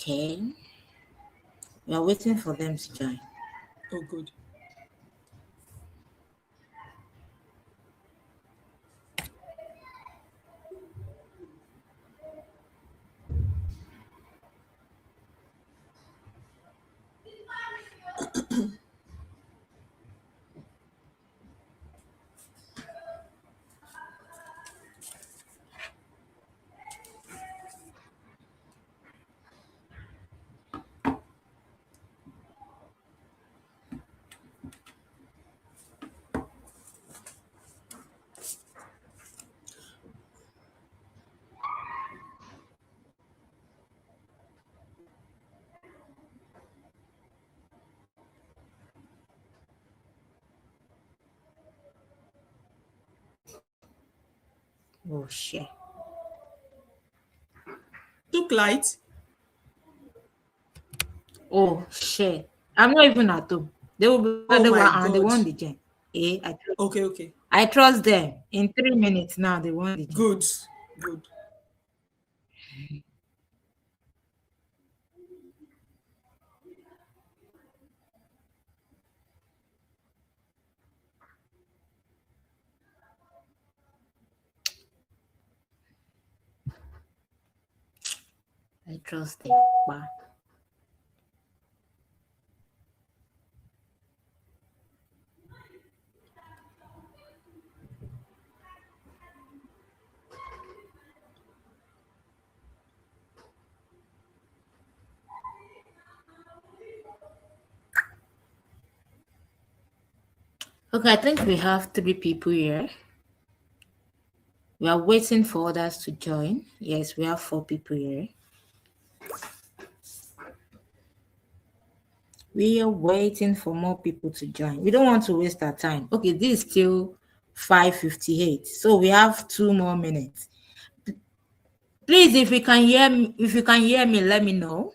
Okay. We are waiting for them to join. Oh, good. Oh shit. Took light. Oh shit. I'm not even at home. They will be Oh the my one and they God. won the gen. Okay. I trust them. In 3 minutes now, they won the gen. Good. I trust them. Wow. Okay, I think we have 3 people here. We are waiting for others to join. Yes, we have 4 people here. We are waiting for more people to join. We don't want to waste our time. Okay, this is still 5:58. So we have 2 more minutes. Please, if you can hear me, let me know.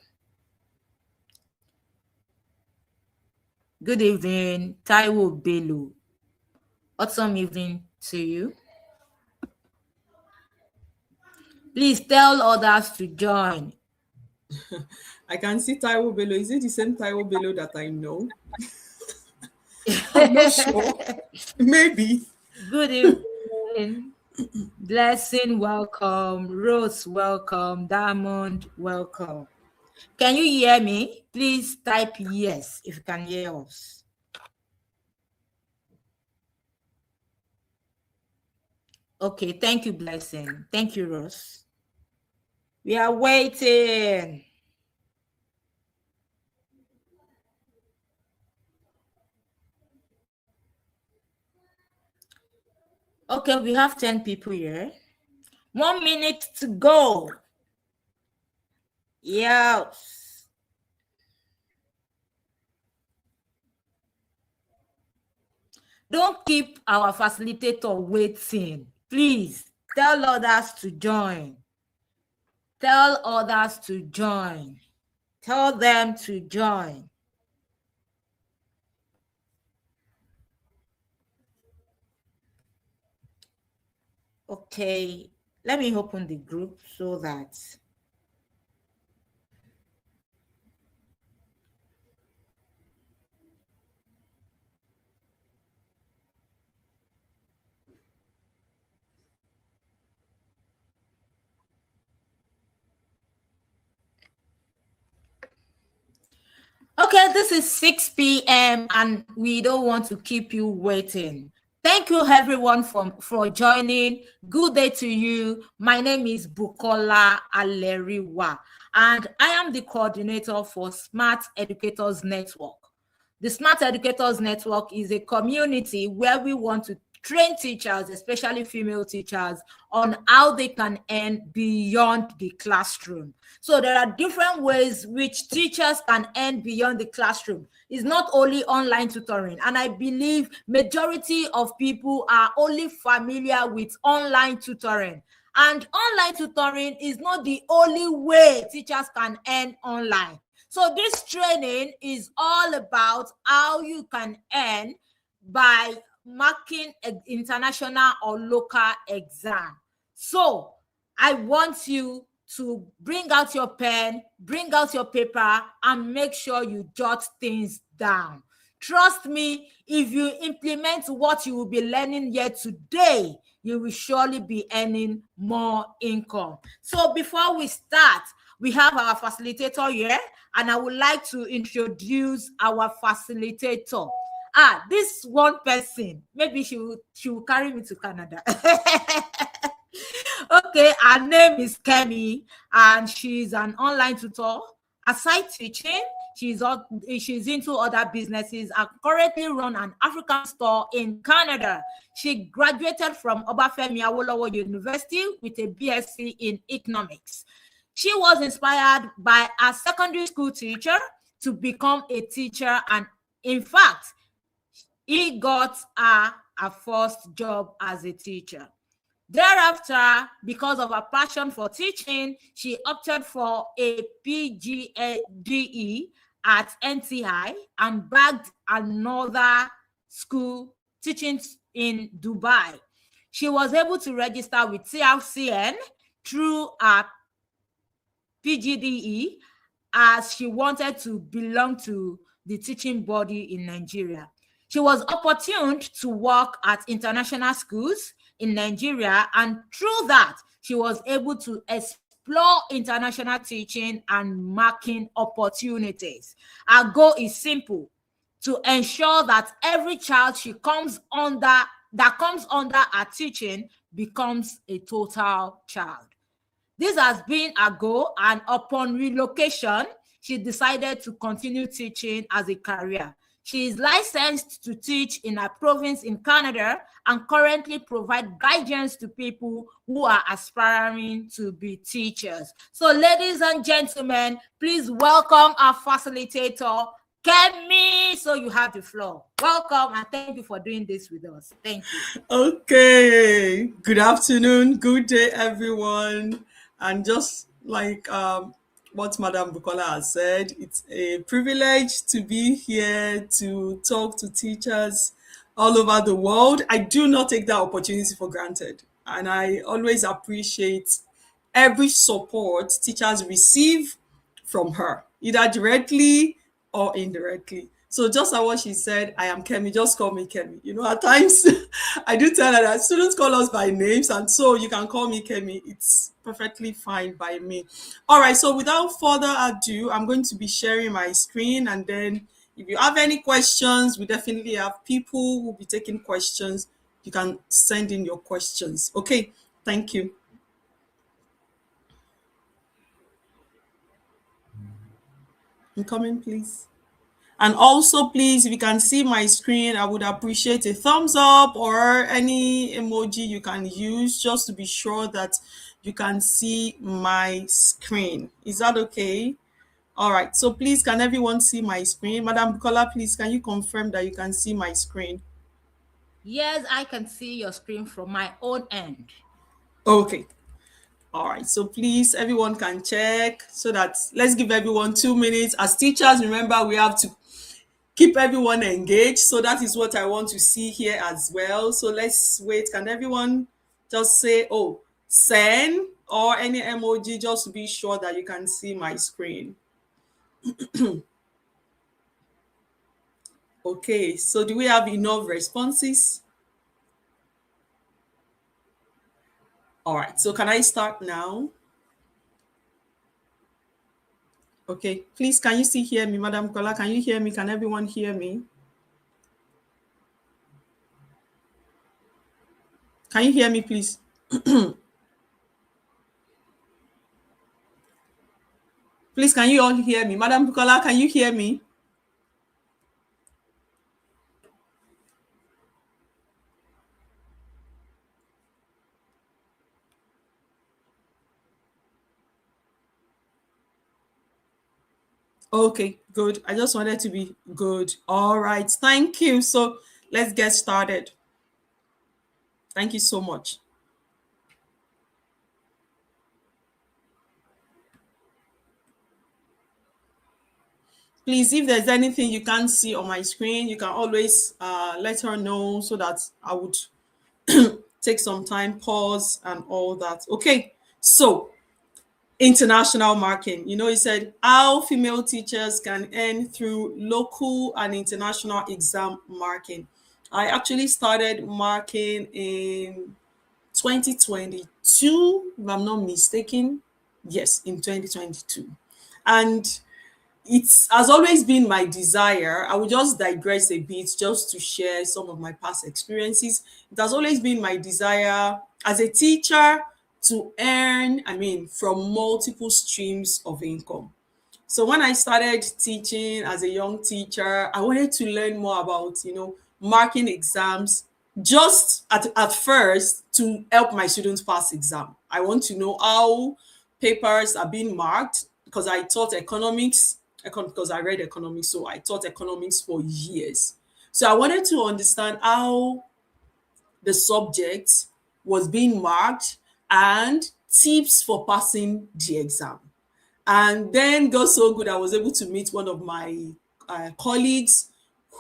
Good evening, Taiwo Bello. Awesome evening to you. Please tell others to join. I can see Taiwo Bello. Is it the same Taiwo Bello that I know? I'm not sure. Maybe. Good evening. Blessing, welcome. Rose, welcome. Diamond, welcome. Can you hear me? Please type yes if you can hear us. Okay, thank you, Blessing. Thank you, Rose. We are waiting. Okay, we have 10 people here. 1 minute to go. Yes. Don't keep our facilitator waiting. Please tell others to join. Tell others to join. Tell them to join. Okay, let me open the group so that okay, this is 6 p.m. and we don't want to keep you waiting. Thank you everyone for joining. Good day to you. My name is Bukola Aleriwa and I am the coordinator for Smart Educators Network. The Smart Educators Network is a community where we want to train teachers, especially female teachers, on how they can earn beyond the classroom. So there are different ways which teachers can earn beyond the classroom. It's not only online tutoring. And I believe majority of people are only familiar with online tutoring. And online tutoring is not the only way teachers can earn online. So this training is all about how you can earn by marking international or local exam. So I want you to bring out your pen, bring out your paper, and make sure you jot things down. Trust me, if you implement what you will be learning here today, you will surely be earning more income. So before we start, we have our facilitator here, and I would like to introduce our facilitator. This one person, maybe she will carry me to Canada. Okay, her name is Kemi, and she's an online tutor. Aside teaching, she's into other businesses and currently run an African store in Canada. She graduated from Obafemi Awolowo University with a BSc in economics. She was inspired by a secondary school teacher to become a teacher, and in fact, he got her first job as a teacher. Thereafter, because of her passion for teaching, she opted for a PGDE at NTI and bagged another school teaching in Dubai. She was able to register with TRCN through her PGDE as she wanted to belong to the teaching body in Nigeria. She was opportuned to work at international schools in Nigeria, and through that, she was able to explore international teaching and marking opportunities. Our goal is simple: to ensure that every child that comes under her teaching becomes a total child. This has been a goal, and upon relocation, she decided to continue teaching as a career. She is licensed to teach in a province in Canada and currently provide guidance to people who are aspiring to be teachers. So, ladies and gentlemen, please welcome our facilitator, Kemi. So you have the floor. Welcome, and thank you for doing this with us. Thank you. Okay. Good afternoon. Good day, everyone. And just like what Madam Bukola has said, it's a privilege to be here to talk to teachers all over the world. I do not take that opportunity for granted, and I always appreciate every support teachers receive from her, either directly or indirectly. So just like what she said, I am Kemi, just call me Kemi. You know, at times I do tell her that students call us by names, and so you can call me Kemi. It's perfectly fine by me. All right, so without further ado, I'm going to be sharing my screen, and then if you have any questions, we definitely have people who will be taking questions. You can send in your questions. Okay, thank you. I'm coming, please. And also, please, if you can see my screen, I would appreciate a thumbs up or any emoji you can use just to be sure that you can see my screen. Is that okay? All right. So please, can everyone see my screen? Madam Bukola, please, can you confirm that you can see my screen? Yes, I can see your screen from my own end. Okay. All right, so please, everyone can check so that let's give everyone 2 minutes. As teachers, remember, we have to keep everyone engaged. So that is what I want to see here as well. So let's wait. Can everyone just say, oh, send or any emoji just to be sure that you can see my screen? Okay, so do we have enough responses? All right, so can I start now? Okay, please, can you still hear me, Madam Kola? Can you hear me? Can everyone hear me? Can you hear me, please? Please, can you all hear me? Madam Bukola, can you hear me? Okay, good. I just wanted to be good. All right, thank you. So let's get started. Thank you so much. Please, if there's anything you can't see on my screen, you can always let her know so that I would take some time, pause, and all that. Okay, so international marking. You know, he said how female teachers can earn through local and international exam marking. I actually started marking in 2022, if I'm not mistaken. Yes, in 2022. And it has always been my desire. I will just digress a bit just to share some of my past experiences. It has always been my desire as a teacher to earn, from multiple streams of income. So when I started teaching as a young teacher, I wanted to learn more about, marking exams just at first to help my students pass exam. I want to know how papers are being marked because I taught economics, because I read economics, so I taught economics for years. So I wanted to understand how the subject was being marked and tips for passing the exam. And then got so good, I was able to meet one of my colleagues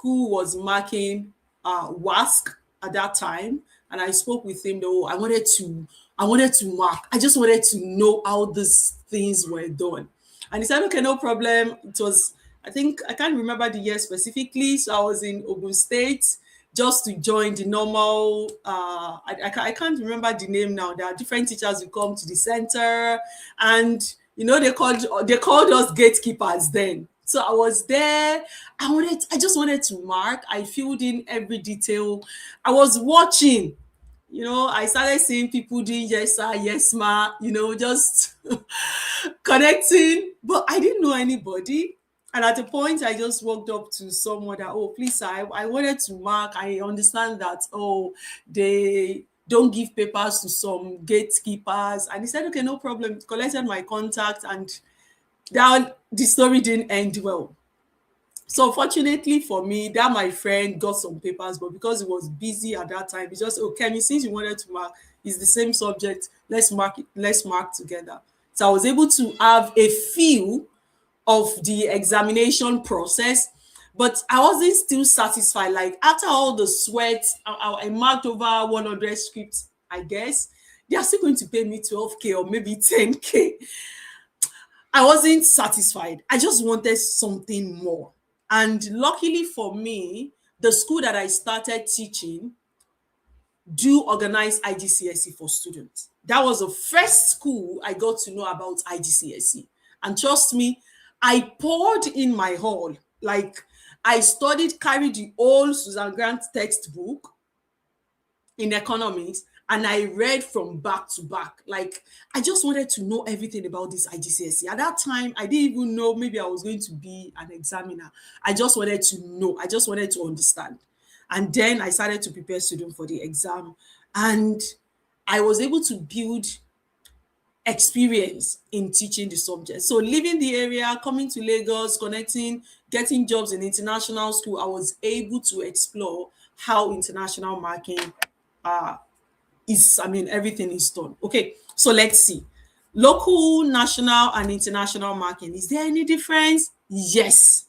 who was marking WASC at that time. And I spoke with him, though I wanted to mark. I just wanted to know how these things were done. And he said, okay, no problem. It was, I think, I can't remember the year specifically. So I was in Ogun State just to join the normal, I can't remember the name now. There are different teachers who come to the center, and they called us gatekeepers then. So I was there. I just wanted to mark. I filled in every detail. I was watching. I started seeing people doing yes sir, yes ma, just connecting, but I didn't know anybody. And at a point, I just walked up to someone that, oh, please, sir, I wanted to mark. I understand that, oh, they don't give papers to some gatekeepers. And he said, okay, no problem. Collected my contact, and the story didn't end well. So fortunately for me, that my friend got some papers, but because he was busy at that time, he just, oh, Kemi, since you wanted to mark, it's the same subject, let's mark together. So I was able to have a feel of the examination process, but I wasn't still satisfied. Like after all the sweat, I marked over 100 scripts, I guess. They are still going to pay me 12K or maybe 10K. I wasn't satisfied. I just wanted something more. And luckily for me, the school that I started teaching do organize IGCSE for students. That was the first school I got to know about IGCSE. And trust me, I poured in my all. Like I carried the old Susan Grant textbook in economics, and I read from back to back. Like I just wanted to know everything about this IGCSE. At that time, I didn't even know maybe I was going to be an examiner. I just wanted to know. I just wanted to understand. And then I started to prepare students for the exam. And I was able to build experience in teaching the subject. So leaving the area, coming to Lagos, connecting, getting jobs in international school, I was able to explore how international marking everything is done. Okay, so let's see. Local, national, and international marking. Is there any difference? Yes,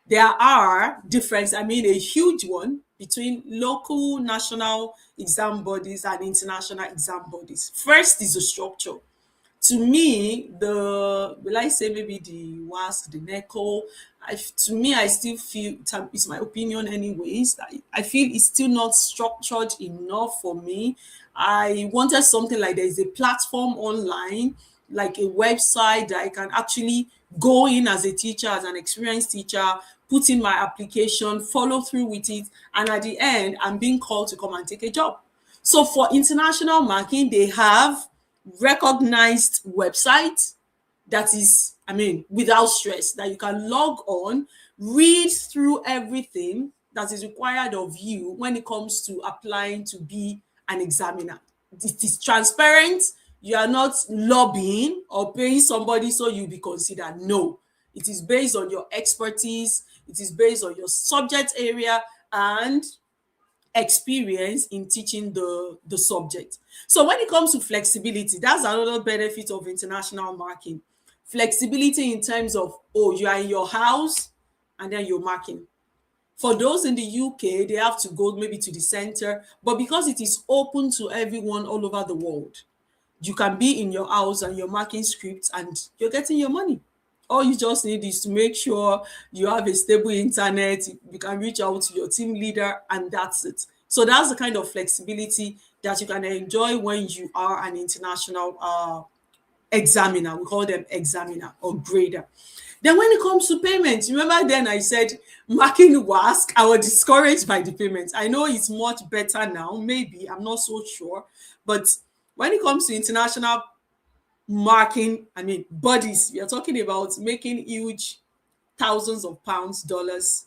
there are differences. A huge one between local, national exam bodies and international exam bodies. First is the structure. To me, will I say maybe the WASC, the NECO, to me, I still feel, it's my opinion anyways, I feel it's still not structured enough for me. I wanted something like there is a platform online, like a website that I can actually go in as a teacher, as an experienced teacher, put in my application, follow through with it, and at the end, I'm being called to come and take a job. So for international marking, they have recognized website that is, without stress, that you can log on, read through everything that is required of you when it comes to applying to be an examiner. It is transparent. You are not lobbying or paying somebody so you'll be considered. No, it is based on your expertise. It is based on your subject area and experience in teaching the subject. So when it comes to flexibility, that's another benefit of international marking. Flexibility in terms of, you are in your house and then you're marking. For those in the UK, they have to go maybe to the center, but because it is open to everyone all over the world, You can be in your house and you're marking scripts and you're getting your money. All you just need is to make sure you have a stable internet, you can reach out to your team leader, and that's it. So that's the kind of flexibility that you can enjoy when you are an international examiner. We call them examiner or grader. Then when it comes to payments, remember then I said marking WASC, I was discouraged by the payments. I know it's much better now, maybe, I'm not so sure. But when it comes to international marking, I mean, bodies, we are talking about making huge thousands of pounds, dollars.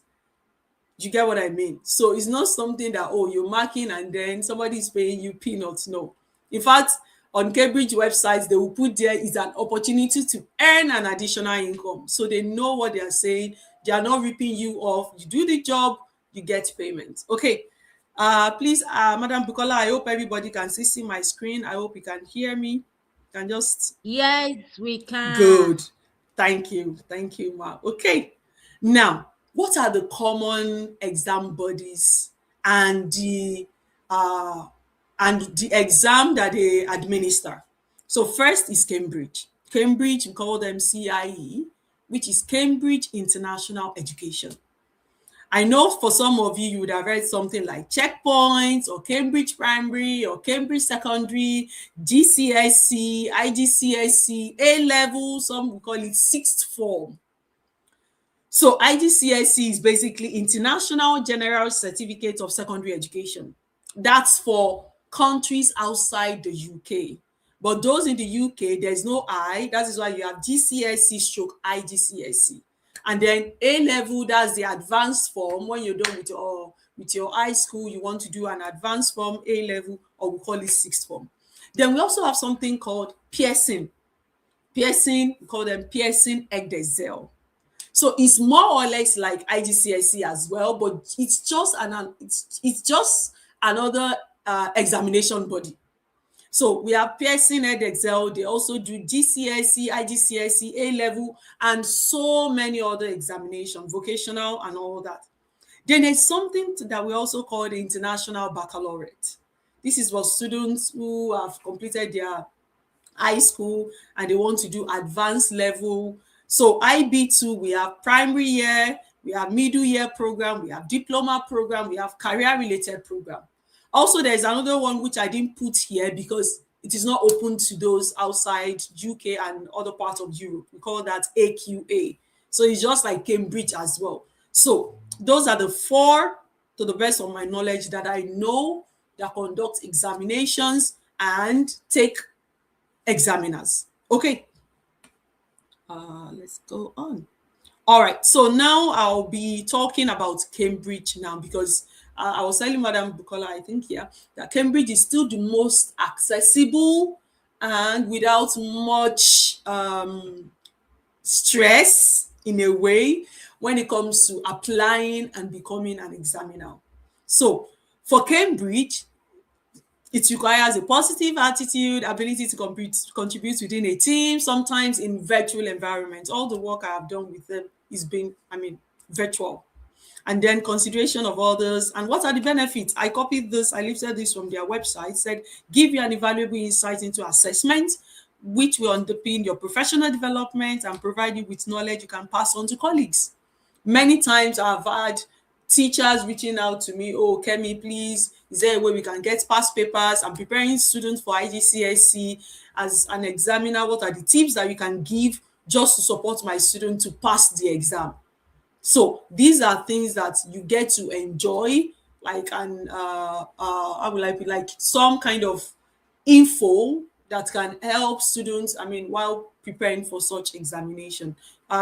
You get what I mean? So it's not something that, oh, you're marking and then somebody is paying you peanuts. No. In fact, on Cambridge websites, they will put there is an opportunity to earn an additional income. So they know what they are saying. They are not ripping you off. You do the job, you get payment. Okay. Please, Madam Bukola, I hope everybody can see my screen. I hope you can hear me. You can just Yes, we good. can. Thank you. Thank you, Ma. Okay. Now, what are the common exam bodies and uh the exam that they administer? So first is Cambridge. Cambridge, we call them CIE, which is Cambridge International Education. I know for some of you, you would have read something like Checkpoint or Cambridge Primary or Cambridge Secondary, GCSE, IGCSE, A level, some will call it sixth form. So IGCSE is basically International General Certificate of Secondary Education. That's for countries outside the UK. But those in the UK, there's no I. That is why you have GCSE stroke IGCSE. And then A level, that's the advanced form. When you're done with your high school, you want to do an advanced form, A level, or we call it sixth form. Then we also have something called Pearson. Pearson, we call them Pearson Excel. So it's more or less like IGCSE as well, but it's just another examination body. So we have Pearson Excel. They also do GCSE, IGCSE, A level, and so many other examinations, vocational and all that. Then there's something that we also call the International Baccalaureate. This is for students who have completed their high school and they want to do advanced level. So IB2, we have primary year, we have middle year program, we have diploma program, we have career related program. Also, there's another one which I didn't put here because it is not open to those outside UK and other parts of Europe. We call that AQA. So it's just like Cambridge as well. So those are the four, to the best of my knowledge, that I know that conduct examinations and take examiners. Okay. Let's go on. All right. So now I'll be talking about Cambridge now because I was telling Madam Bukola, I think, that Cambridge is still the most accessible and without much stress in a way when it comes to applying and becoming an examiner. So for Cambridge, it requires a positive attitude, ability to contribute within a team, sometimes in virtual environments. All the work I have done with them is been, virtual. And then consideration of others. And what are the benefits? I copied this, I lifted this from their website, said, give you an invaluable insight into assessment, which will underpin your professional development and provide you with knowledge you can pass on to colleagues. Many times I've had teachers reaching out to me, oh, Kemi, please, is there a way we can get past papers? I'm preparing students for IGCSE as an examiner. What are the tips that you can give just to support my student to pass the exam? So these are things that you get to enjoy, like, and how will I be, like some kind of info that can help students, while preparing for such examination.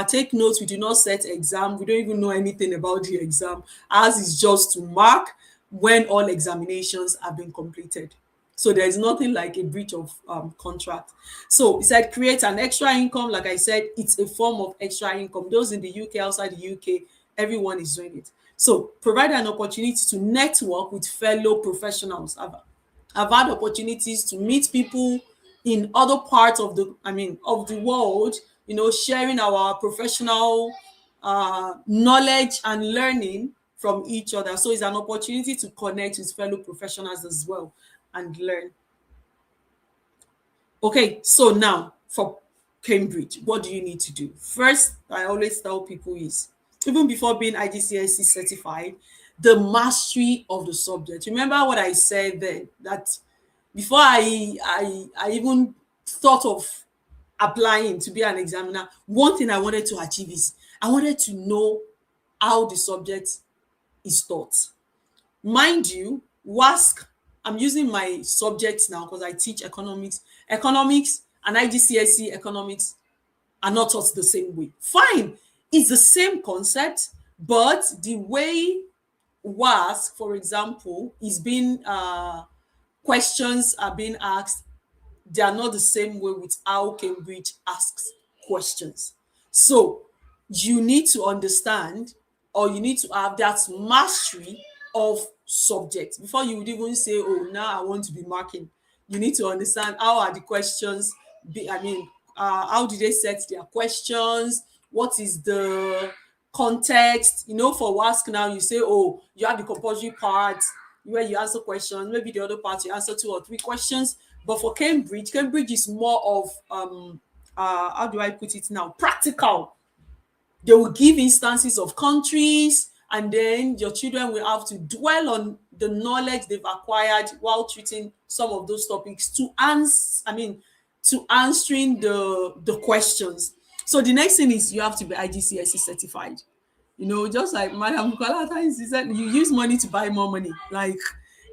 Take notes, we do not set exam. We don't even know anything about the exam. Ours is just to mark when all examinations have been completed. So there's nothing like a breach of contract. So it said create an extra income. Like I said, it's a form of extra income. Those in the UK, outside the UK, everyone is doing it. So provide an opportunity to network with fellow professionals. I've had opportunities to meet people in other parts of the world, sharing our professional knowledge and learning from each other. So it's an opportunity to connect with fellow professionals as well and learn. Okay, so now for Cambridge, what do you need to do? First, I always tell people is even before being IGCSE certified, the mastery of the subject. Remember what I said then that before I even thought of applying to be an examiner, one thing I wanted to achieve is I wanted to know how the subject is taught. Mind you, WASC, I'm using my subjects now because I teach economics. Economics and IGCSE economics are not taught the same way. Fine, it's the same concept, but the way WASC, for example, is being questions are being asked, they are not the same way with how Cambridge asks questions. So you need to understand, or you need to have that mastery of subject before you would even say, oh, now I want to be marking. You need to understand how are the questions how do they set their questions, what is the context. For WASC now, you say, oh, you have the compulsory part where you answer questions, maybe the other part you answer 2 or 3 questions. But for Cambridge is more of how do I put it now, practical. They will give instances of countries, and then your children will have to dwell on the knowledge they've acquired while treating some of those topics to answering the questions. So the next thing is you have to be IGCSE certified. Just like Madam Bukola at times, he said, you use money to buy more money. Like,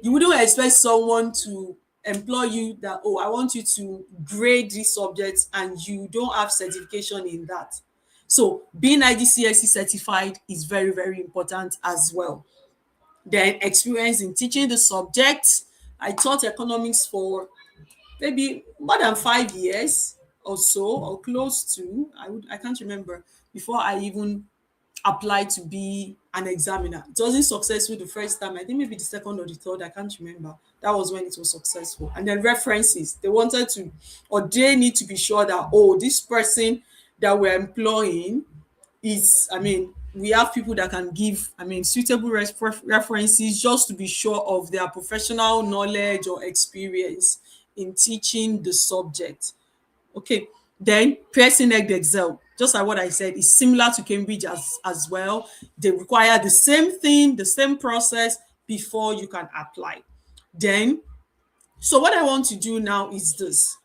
you wouldn't expect someone to employ you that, oh, I want you to grade these subjects and you don't have certification in that. So being IGCSE certified is very, very important as well. Then experience in teaching the subject. I taught economics for maybe more than 5 years or so, or close to. I can't remember, before I even applied to be an examiner. It wasn't successful the first time. I think maybe the second or the third. I can't remember. That was when it was successful. And then references. They wanted to, or they need to be sure that, oh, this person that we're employing is, we have people that can give, suitable references, just to be sure of their professional knowledge or experience in teaching the subject. Okay, then Pearson and IB, just like what I said, is similar to Cambridge as well. They require the same thing, the same process before you can apply. Then, so what I want to do now is this.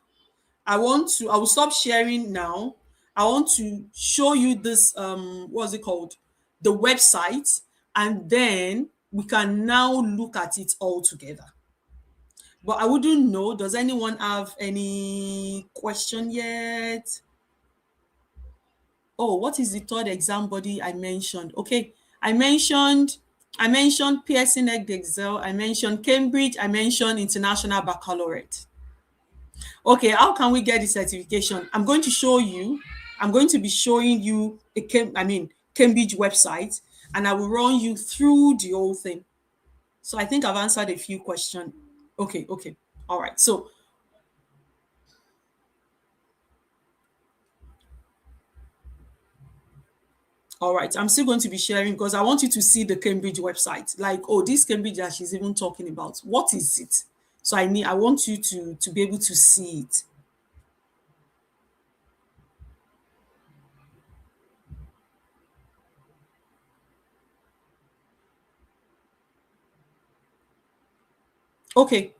I will stop sharing now. I want to show you this, what's it called? The website, and then we can now look at it all together. But I wouldn't know. Does anyone have any question yet? Oh, what is the third exam body I mentioned? Okay, I mentioned Pearson and IB, I mentioned Cambridge, I mentioned International Baccalaureate. Okay, how can we get the certification? I'm going to be showing you a Cambridge website, and I will run you through the whole thing. So I think I've answered a few questions. Okay. All right. So all right, I'm still going to be sharing because I want you to see the Cambridge website. Like, oh, this Cambridge that she's even talking about, what is it? So I want you to be able to see it. Okay.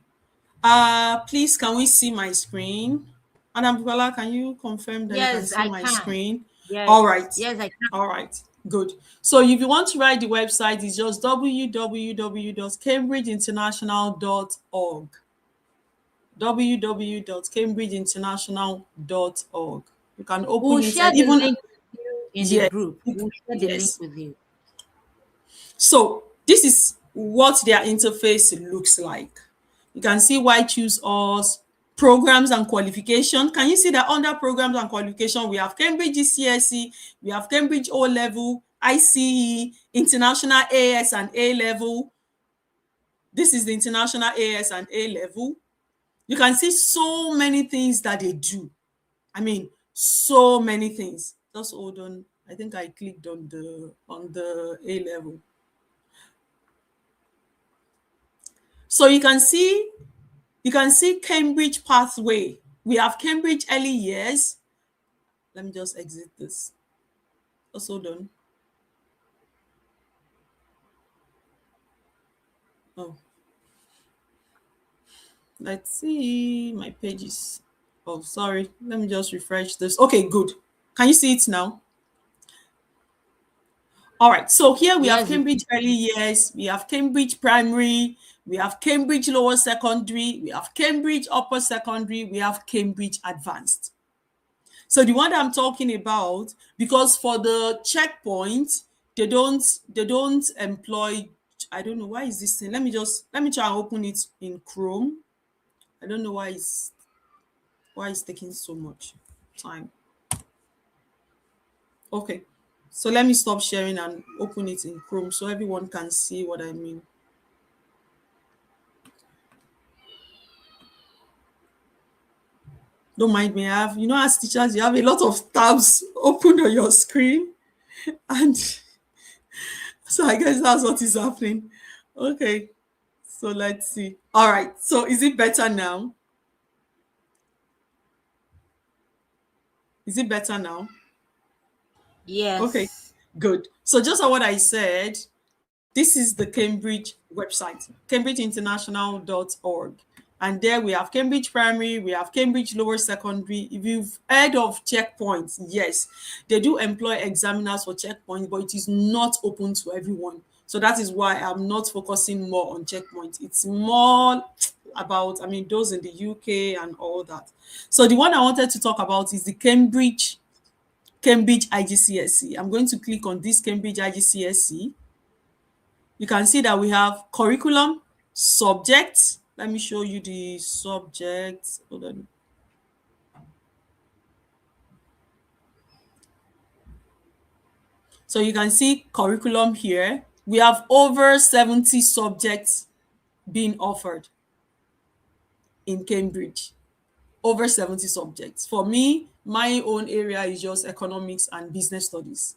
Please, can we see my screen? Madam Bukola, can you confirm that you can Yes, see I my can. screen? Yes. All right. Yes, I can. All right. Good. So if you want to write the website, it's just www.cambridgeinternational.org. www.cambridgeinternational.org. You can open We'll it share and the even link with you in the yes, group. We'll share the link yes. with you. So this is what their interface looks like. You can see why choose us, programs and qualification. Can you see that under programs and qualification, we have Cambridge GCSE, we have Cambridge O level, ICE, international AS and A level. This is the international AS and A level. You can see so many things that they do. So many things. Just hold on. I think I clicked on the A level. So you can see Cambridge pathway, We have Cambridge early years. Let me just exit this. Also done. Oh, let's see. My pages. Oh, sorry. Let me just refresh this. Okay, good. Can you see it now? All right. So here we have Yes. Cambridge early years. We have Cambridge primary. We have Cambridge lower secondary. We have Cambridge upper secondary. We have Cambridge advanced. So the one that I'm talking about, because for the checkpoint, they don't employ. I don't know why is this thing. Let me try and open it in Chrome. I don't know why it's taking so much time. Okay. So let me stop sharing and open it in Chrome so everyone can see what I mean. Don't mind me. As teachers, you have a lot of tabs open on your screen. And so I guess that's what is happening. Okay. So let's see. All right. So is it better now? Is it better now? Okay. Yes. Good. So just like what I said, this is the Cambridge website, cambridgeinternational.org. And there we have Cambridge Primary, we have Cambridge Lower Secondary. If you've heard of checkpoints, yes, they do employ examiners for checkpoints, but it is not open to everyone. So that is why I'm not focusing more on checkpoints. It's more about, those in the UK and all that. So the one I wanted to talk about is the Cambridge IGCSE. I'm going to click on this Cambridge IGCSE. You can see that we have curriculum, subjects. Let me show you the subjects. Hold on. So you can see curriculum here. We have over 70 subjects being offered in Cambridge. Over 70 subjects. For me, my own area is just economics and business studies.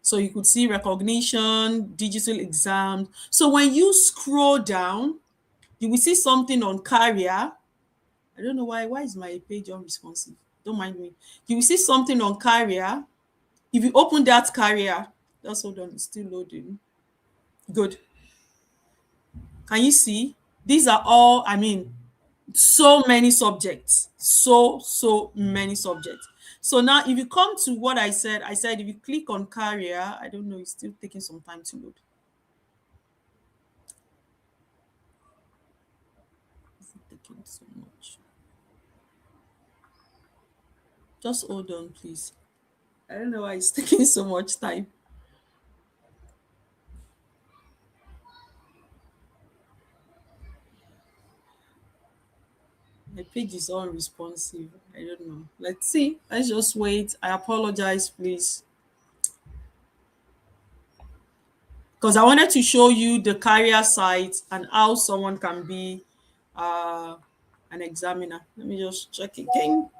So you could see recognition, digital exams. So when you scroll down, you will see something on career. I don't know why is my page unresponsive. Don't mind me. You will see something on career. If you open that career, just hold on, it's still loading. Good. Can you see? These are all, so many subjects. So many subjects. So now if you come to what I said if you click on career, I don't know, it's still taking some time to load. Is it taking so much? Just hold on, please. I don't know why it's taking so much time. My page is unresponsive. I don't know. Let's see. Let's just wait. I apologize, please. Because I wanted to show you the career site and how someone can be an examiner. Let me just check again.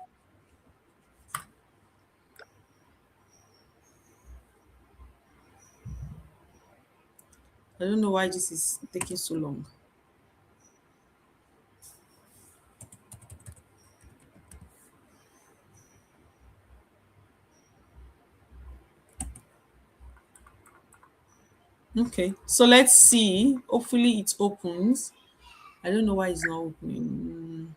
I don't know why this is taking so long. Okay, so let's see. Hopefully it opens. I don't know why it's not opening.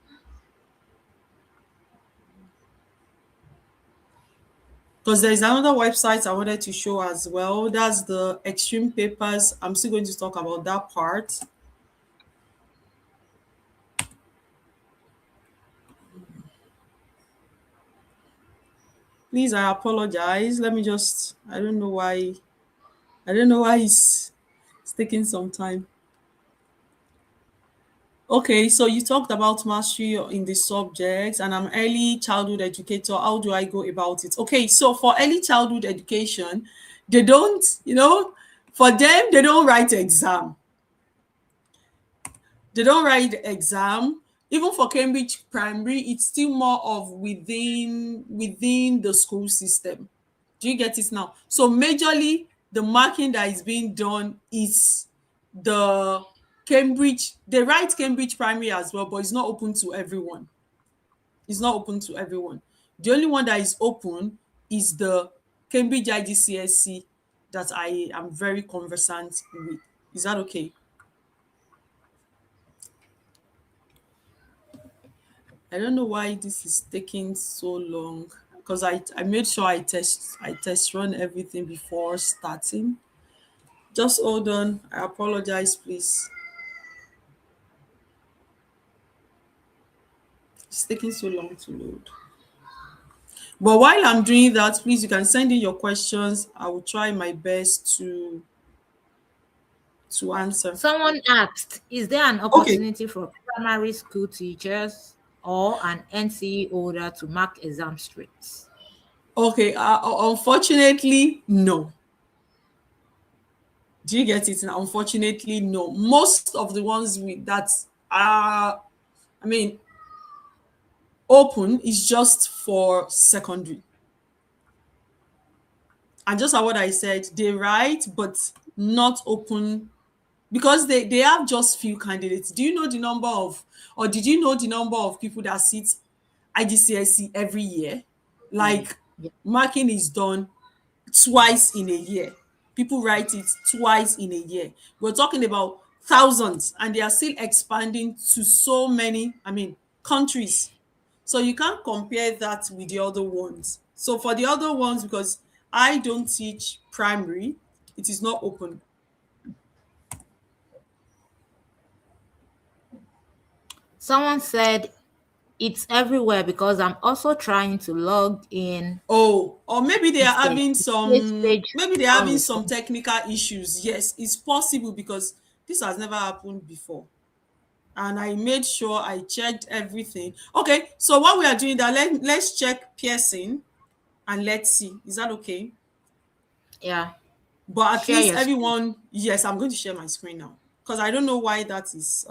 Because there's another website I wanted to show as well. That's the extreme papers. I'm still going to talk about that part. Please, I apologize. Let me just, I don't know why it's taking some time. Okay, so you talked about mastery in the subjects, and I'm early childhood educator. How do I go about it? Okay, so for early childhood education, they don't, for them, they don't write exam. They don't write the exam. Even for Cambridge Primary, it's still more of within the school system. Do you get it now? So majorly, the marking that is being done is the Cambridge. They write Cambridge Primary as well, but it's not open to everyone. It's not open to everyone. The only one that is open is the Cambridge IGCSE that I am very conversant with. Is that okay? I don't know why this is taking so long because I made sure I test run everything before starting. Just hold on. I apologize, please. It's taking so long to load. But while I'm doing that, please, you can send in your questions. I will try my best to answer. Someone asked, is there an Okay. opportunity for primary school teachers or an NCE holder to mark exam scripts? Okay. Unfortunately, no. Do you get it? Now, unfortunately, no. Most of the ones that are, I mean, open is just for secondary. And just like what I said, they write, but not open because they have just few candidates. Do you know the number of, or did you know the number of people that sit IGCSE every year? Like, Yeah. marking is done twice in a year. People write it twice in a year. We're talking about thousands, and they are still expanding to so many, countries. So you can't compare that with the other ones. So for the other ones, because I don't teach primary, it is not open. Someone said it's everywhere because I'm also trying to log in. Oh, or maybe they It are says having the first some page maybe they're on having some response. technical issues. Yes, it's possible because this has never happened before. And I made sure I checked everything. Okay, so while we are doing that, let's check Pearson and let's see. Is that okay? Yeah. But at Share least your screen. everyone, yes, I'm going to share my screen now because I don't know why that is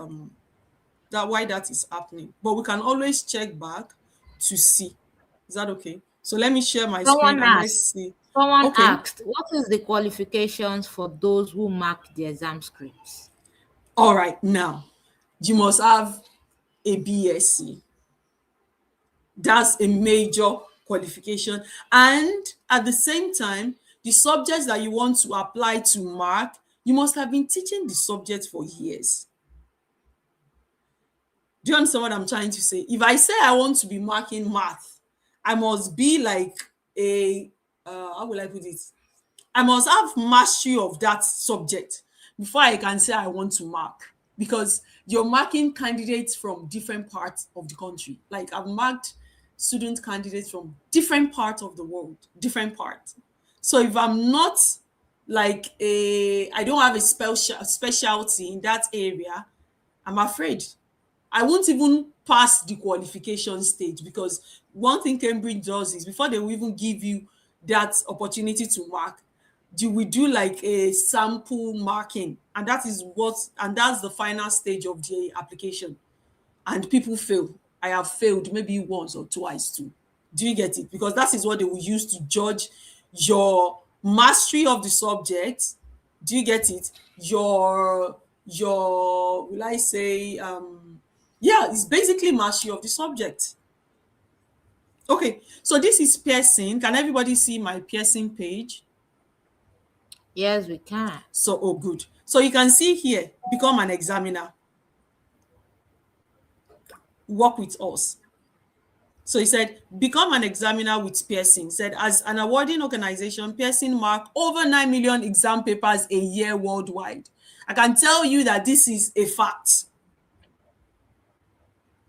happening. But we can always check back to see. Is that okay? So let me share my screen Someone and let's asked, see. someone Okay. asked, what is the qualifications for those who mark the exam scripts? All right. Now, you must have a BSc. That's a major qualification. And at the same time, the subjects that you want to apply to mark, you must have been teaching the subject for years. Do you understand what I'm trying to say? If I say I want to be marking math, I must be like how will I put it? I must have mastery of that subject before I can say I want to mark, because you're marking candidates from different parts of the country. Like, I've marked student candidates from different parts of the world, different parts. So if I'm not like I don't have a specialty in that area, I'm afraid I won't even pass the qualification stage, because one thing Cambridge does is before they will even give you that opportunity to mark, you will do like a sample marking, and that's the final stage of the application. And people fail. I have failed maybe once or twice too. Do you get it? Because that is what they will use to judge your mastery of the subject. Do you get it? Your will I say yeah, it's basically mastery of the subject. Okay, so this is Pearson. Can everybody see my Pearson page? Yes, we can. So, oh, good. So you can see here, become an examiner. Work with us. So he said, become an examiner with Pearson. He said, as an awarding organization, Pearson mark over 9 million exam papers a year worldwide. I can tell you that this is a fact.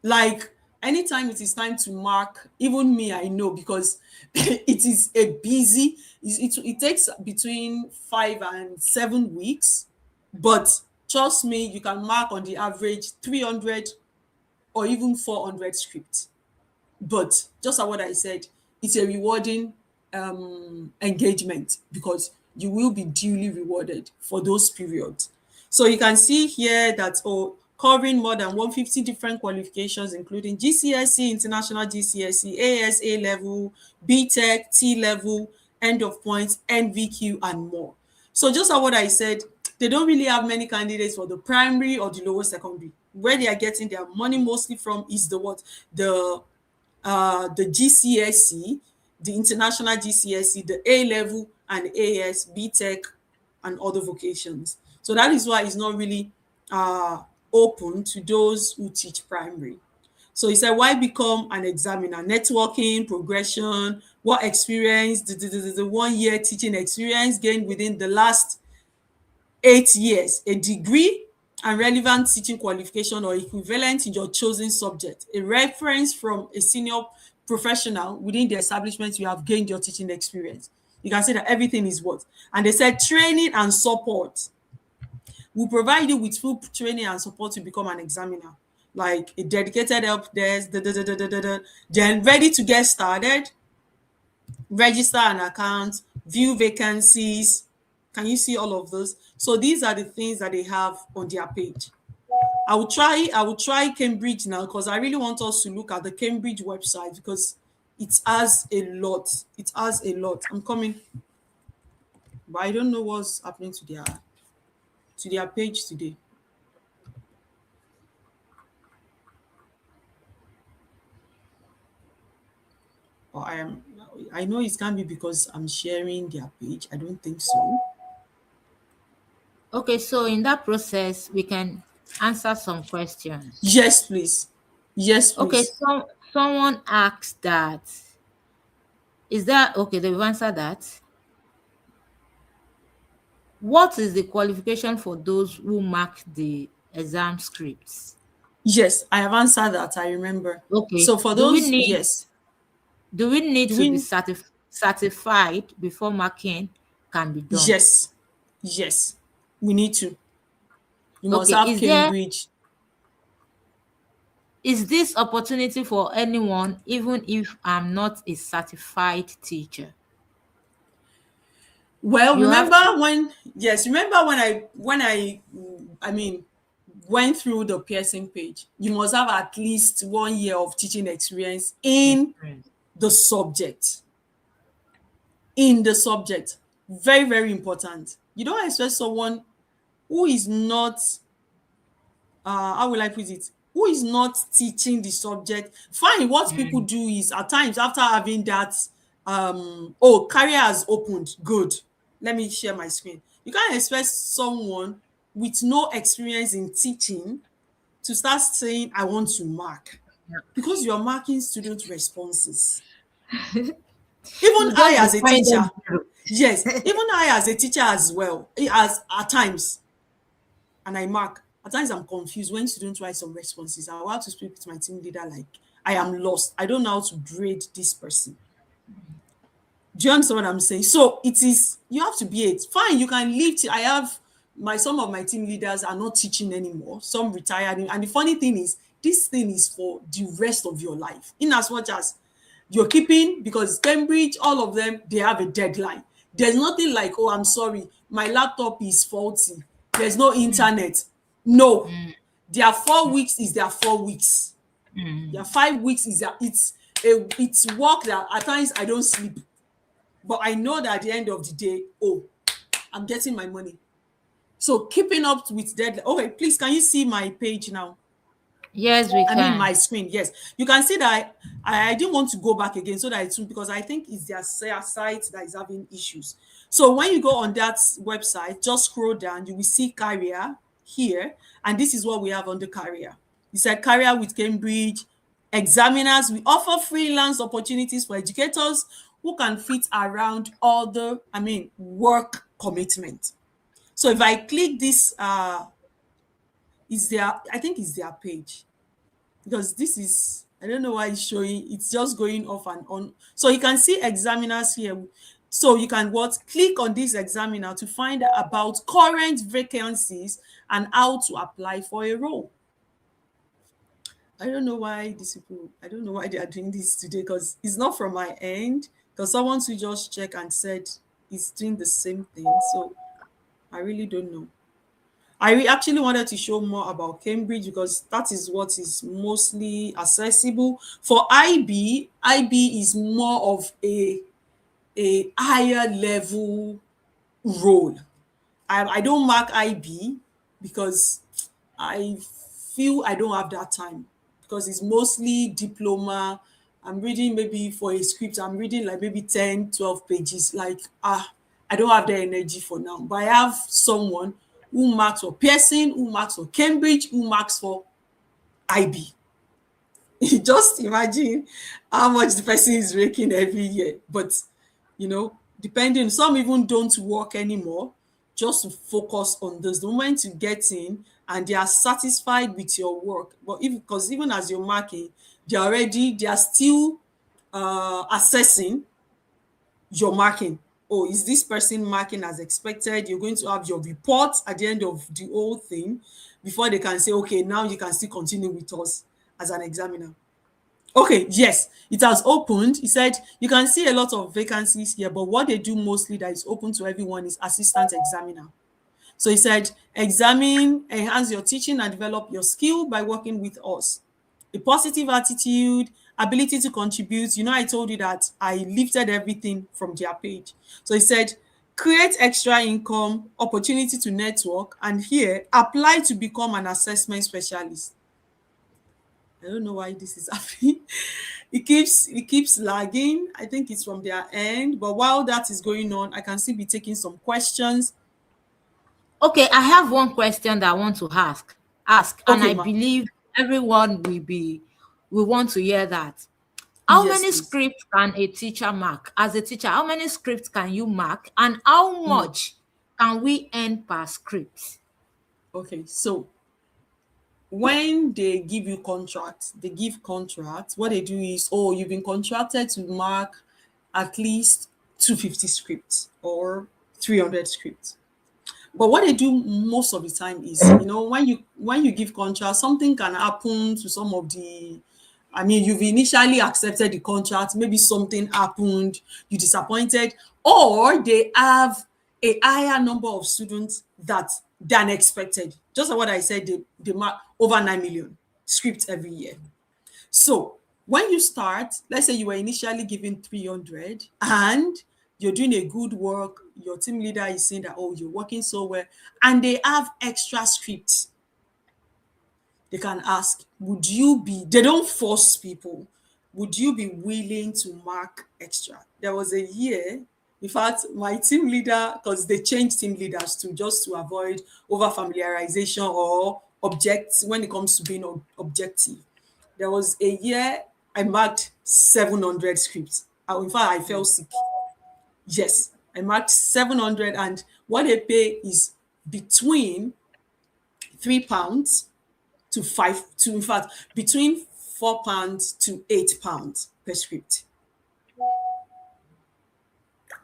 Like, anytime it is time to mark, even me, I know, because it is a busy, it takes between 5 and 7 weeks. But trust me, you can mark on the average 300 or even 400 scripts. But just like what I said, it's a rewarding engagement, because you will be duly rewarded for those periods. So you can see here that covering more than 150 different qualifications, including GCSE, international GCSE, ASA level, BTech, T level, end of points, NVQ, and more. So just like what I said, they don't really have many candidates for the primary or the lower secondary. Where they are getting their money mostly from is the the GCSE, the international GCSE, the A level and AS, BTech, and other vocations. So that is why it's not really open to those who teach primary. So he said, why become an examiner? Networking, progression, what experience, the 1 year teaching experience gained within the last 8 years, a degree and relevant teaching qualification or equivalent in your chosen subject, a reference from a senior professional within the establishment you have gained your teaching experience. You can say that everything is what? And they said training and support. We'll provide you with full training and support to become an examiner, like a dedicated help desk, then ready to get started, register an account, view vacancies. Can you see all of those? So these are the things that they have on their page. I will try Cambridge now because I really want us to look at the Cambridge website because it has a lot. It has a lot. I'm coming, but I don't know what's happening to their page today. Or I know it can be because I'm sharing their page. I don't think so. Okay, so in that process, we can answer some questions. Yes, please. Yes, please. Okay, so someone asked that. Is that okay? They've answered that. What is the qualification for those who mark the exam scripts? Yes, I have answered that. I remember. Okay. So for those, yes. Do we need Do to be we? certified before marking can be done? Yes. Yes. We need to. You must Okay. have Cambridge. Is this opportunity for anyone, even if I'm not a certified teacher? Well, You have remember when I mean went through the Pearson page, you must have at least 1 year of teaching experience in the subject. In the subject. Very, very important. You don't expect someone who is not how will I put it? Who is not teaching the subject? Fine, what people do is at times after having that career has opened, good. Let me share my screen. You can't expect someone with no experience in teaching to start saying, I want to mark. Because you're marking student responses. Even I as a teacher, yes, even I as a teacher as well, as at times, and I mark. At times I'm confused when students write some responses. I will have to speak with my team leader like, I am lost. I don't know how to grade this person. Do you understand what I'm saying? So it is, you have to be it. Fine, you can leave. I have some of my team leaders are not teaching anymore. Some retired. And the funny thing is, this thing is for the rest of your life. In as much as you're keeping, because Cambridge, all of them, they have a deadline. There's nothing like, oh, I'm sorry, my laptop is faulty. There's no internet. No. Their 4 weeks is their 4 weeks. Their 5 weeks is it's work that at times I don't sleep. But I know that at the end of the day, I'm getting my money. So keeping up with deadline. Okay, please, can you see my page now? Yes, we can. I mean my screen. Yes, you can see that I didn't want to go back again so that it's because I think it's their site that is having issues. So when you go on that website, just scroll down, you will see career here, and this is what we have on the career. It said career with Cambridge examiners. We offer freelance opportunities for educators who can fit around all the work commitment. So if I click this, I think it's their page, because this is, I don't know why it's showing, it's just going off and on. So you can see examiners here. So you can click on this examiner to find out about current vacancies and how to apply for a role. I don't know why they are doing this today, because it's not from my end, because someone who just checked and said it's doing the same thing. So I really don't know. I actually wanted to show more about Cambridge because that is what is mostly accessible. For IB is more of a higher level role. I don't mark IB because I feel I don't have that time, because it's mostly diploma I'm reading maybe for a script, I'm reading like maybe 10, 12 pages. Like, I don't have the energy for now. But I have someone who marks for Pearson, who marks for Cambridge, who marks for IB. Just imagine how much the person is raking every year. But, depending, some even don't work anymore just to focus on this. The moment you get in and they are satisfied with your work, but because even as you're marking, they are still assessing your marking. Oh, is this person marking as expected? You're going to have your report at the end of the whole thing before they can say, okay, now you can still continue with us as an examiner. Okay, yes, it has opened. He said you can see a lot of vacancies here, but what they do mostly that is open to everyone is assistant examiner. So he said, examine, enhance your teaching and develop your skill by working with us. A positive attitude, ability to contribute. I told you that I lifted everything from their page. So he said, create extra income, opportunity to network, and here, apply to become an assessment specialist. I don't know why this is happening. It keeps lagging. I think it's from their end. But while that is going on, I can still be taking some questions. Okay, I have one question that I want to ask, and Okay, I ma. believe everyone will want to hear that. How Yes, many please. scripts can a teacher mark? As a teacher, how many scripts can you mark, and how much can we earn per script? Okay, so when they give you contracts, what they do is, oh, you've been contracted to mark at least 250 scripts or 300 scripts. But what they do most of the time is, when you give contract, something can happen to some of the. I mean, you've initially accepted the contract, maybe something happened, you disappointed, or they have a higher number of students than expected. Just like what I said, they mark over 9 million scripts every year. So when you start, let's say you were initially given 300 and you're doing a good work, your team leader is saying that, oh, you're working so well, and they have extra scripts. They can ask, they don't force people, would you be willing to mark extra? There was a year, in fact, my team leader, because they changed team leaders to avoid over familiarization or when it comes to being objective. There was a year I marked 700 scripts. In fact, I fell sick. Yes, I marked 700, and what they pay is between £3 to in fact, between £4 to £8 per script.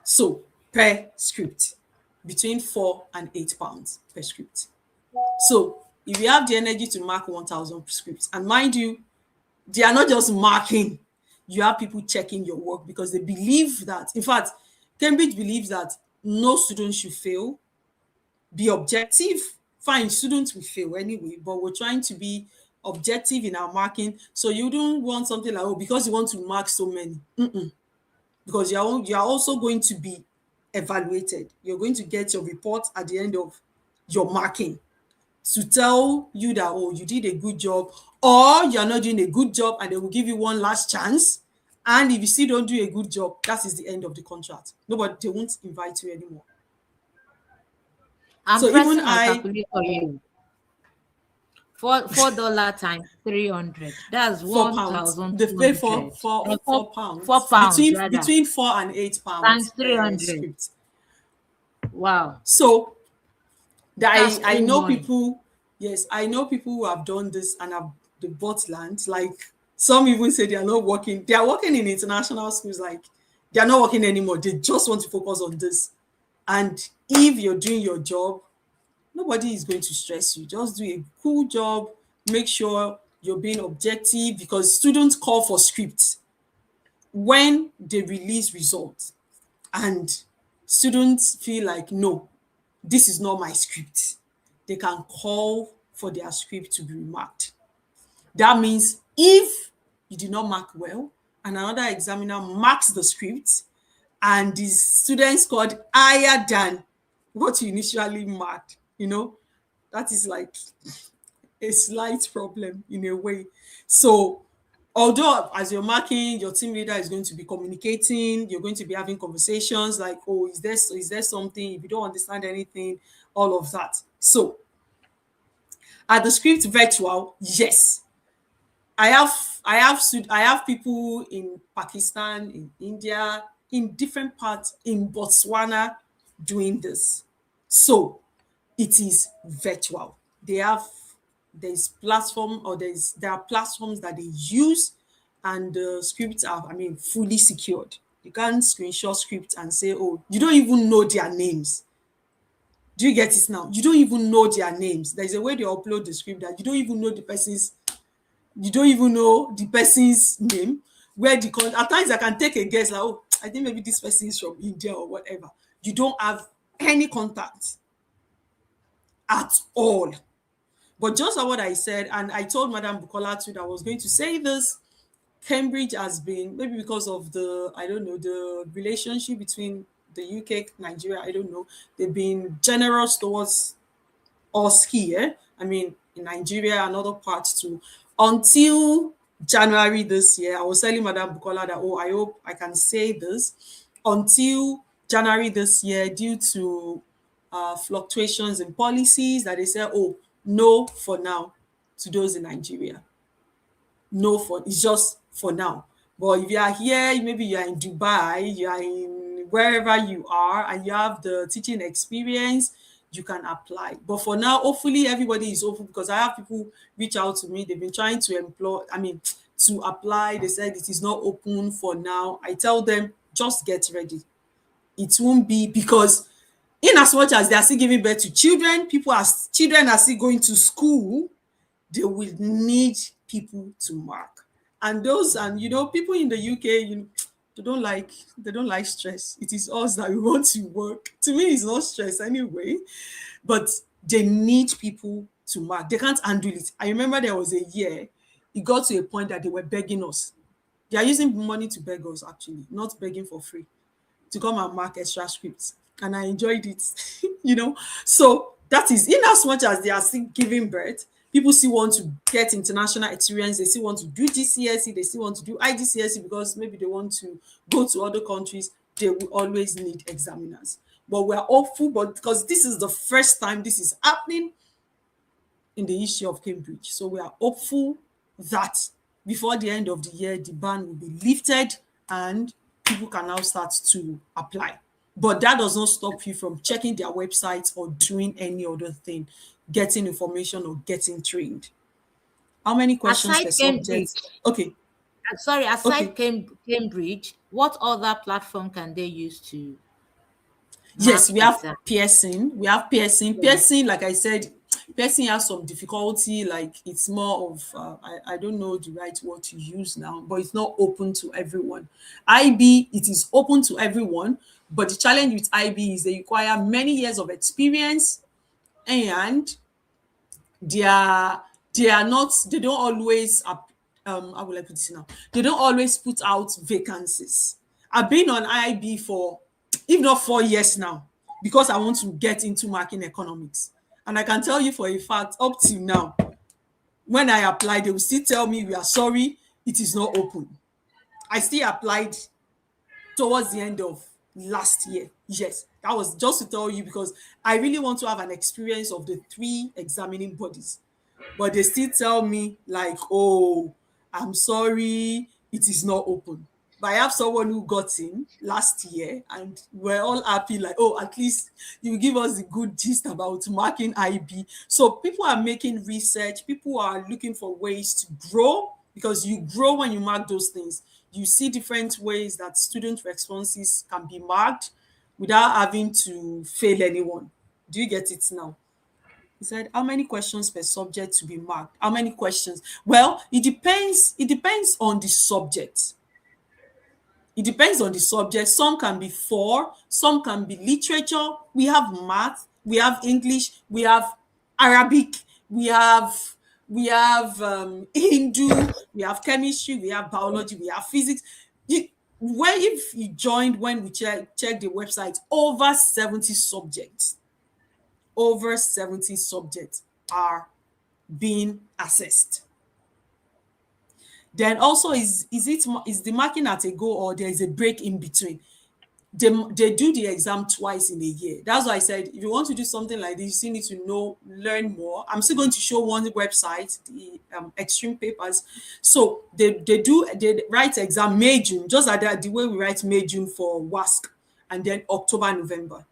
So per script, between £4 and £8 per script. So if you have the energy to mark 1,000 scripts, and mind you, they are not just marking, you have people checking your work because they believe that, in fact, Cambridge believes that no student should fail. Be objective. Fine, students will fail anyway, but we're trying to be objective in our marking. So you don't want something like, oh, because you want to mark so many. Because you are also going to be evaluated. You're going to get your report at the end of your marking to tell you that, oh, you did a good job, or you're not doing a good job, and they will give you one last chance. And if you still don't do a good job, that is the end of the contract. Nobody, they won't invite you anymore. I'm So even pressing my calculator here. $4 times 300. That's £4. They pay for 1,200. £4 £4 rather between £4 and £8 times 300. script. Wow, So that's I cool know money. people. Yes, I know people who have done this and have they bought land. Like some even say they are not working. They are working in international schools. Like they are not working anymore. They just want to focus on this. And if you're doing your job, nobody is going to stress you. Just do a cool job. Make sure you're being objective, because students call for scripts when they release results, and students feel like, no, this is not my script. They can call for their script to be remarked. That means if you did not mark well and another examiner marks the script and the student scored higher than what you initially marked, that is like a slight problem in a way. So Although as you're marking, your team leader is going to be communicating, you're going to be having conversations like, oh, is there something, if you don't understand anything, all of that. So at the script virtual, yes, I have people in Pakistan, in India, in different parts, in Botswana doing this. So it is virtual. They have there's platform or there are platforms that they use, and the scripts are, I mean, fully secured. You can't screenshot scripts and say, oh, you don't even know their names. Do you get it now? You don't even know their names. There's a way they upload the script that you don't even know the person's name, where at times I can take a guess like, oh, I think maybe this person is from India or whatever. You don't have any contact at all. But just like what I said, and I told Madam Bukola too that I was going to say this, Cambridge has been, maybe because of the, I don't know, the relationship between the UK, Nigeria, I don't know, they've been generous towards us here. I mean, in Nigeria and other parts too. Until January this year, I was telling Madam Bukola that, oh, I hope I can say this. Until January this year, due to fluctuations in policies, that they said, oh, no for now to those in Nigeria. No, for it's just for now. But if you are here, maybe you are in Dubai, you are in wherever you are, and you have the teaching experience, you can apply. But for now, hopefully everybody is open, because I have people reach out to me. They've been trying to to apply. They said it is not open for now. I tell them, just get ready. It won't be, because in as much as they are still giving birth to children, children are still going to school, they will need people to mark. And people in the UK, they don't like stress. It is us that we want to work. To me, it's not stress anyway, but they need people to mark. They can't handle it. I remember there was a year, it got to a point that they were begging us. They are using money to beg us, actually, not begging for free, to come and mark extra scripts. And I enjoyed it, So that is, in as much as they are still giving birth, people still want to get international experience. They still want to do GCSE. They still want to do IGCSE, because maybe they want to go to other countries. They will always need examiners. But we're hopeful, but because this is the first time this is happening in the history of Cambridge. So we are hopeful that before the end of the year, the ban will be lifted and people can now start to apply. But that does not stop you from checking their websites or doing any other thing, getting information or getting trained. How many questions per subject? Okay. Sorry, aside Cambridge, what other platform can they use to? Yes, we have Pearson. Pearson, like I said, Pearson has some difficulty. Like, it's more of I don't know the right word to use now, but it's not open to everyone. IB, it is open to everyone, but the challenge with IB is they require many years of experience, and they don't always how will I put this now? They don't always put out vacancies. I've been on IB for, if not 4 years now, because I want to get into marking economics. And I can tell you for a fact, up till now, when I applied, they will still tell me, we are sorry, it is not open. I still applied towards the end of last year. Yes, that was just to tell you, because I really want to have an experience of the 3 examining bodies. But they still tell me like, oh, I'm sorry, it is not open. But I have someone who got in last year, and we're all happy, like, oh, at least you give us the good gist about marking IB. So people are making research, people are looking for ways to grow, because you grow when you mark those things. You see different ways that student responses can be marked without having to fail anyone. Do you get it now? He said, how many questions per subject to be marked? How many questions? Well, it depends. It depends on the subject. It depends on the subject. Some can be 4, some can be literature. We have math, we have English, we have Arabic, we have Hindu, we have chemistry, we have biology, we have physics. If you joined when we check the website, over 70 subjects are being assessed. Then also is the marking at a go, or there is a break in between? They do the exam twice in a year. That's why I said if you want to do something like this, you still need to learn more. I'm still going to show one website, the extreme papers. So they write exam May, June, just like that, the way we write May, June for WASC, and then October, November.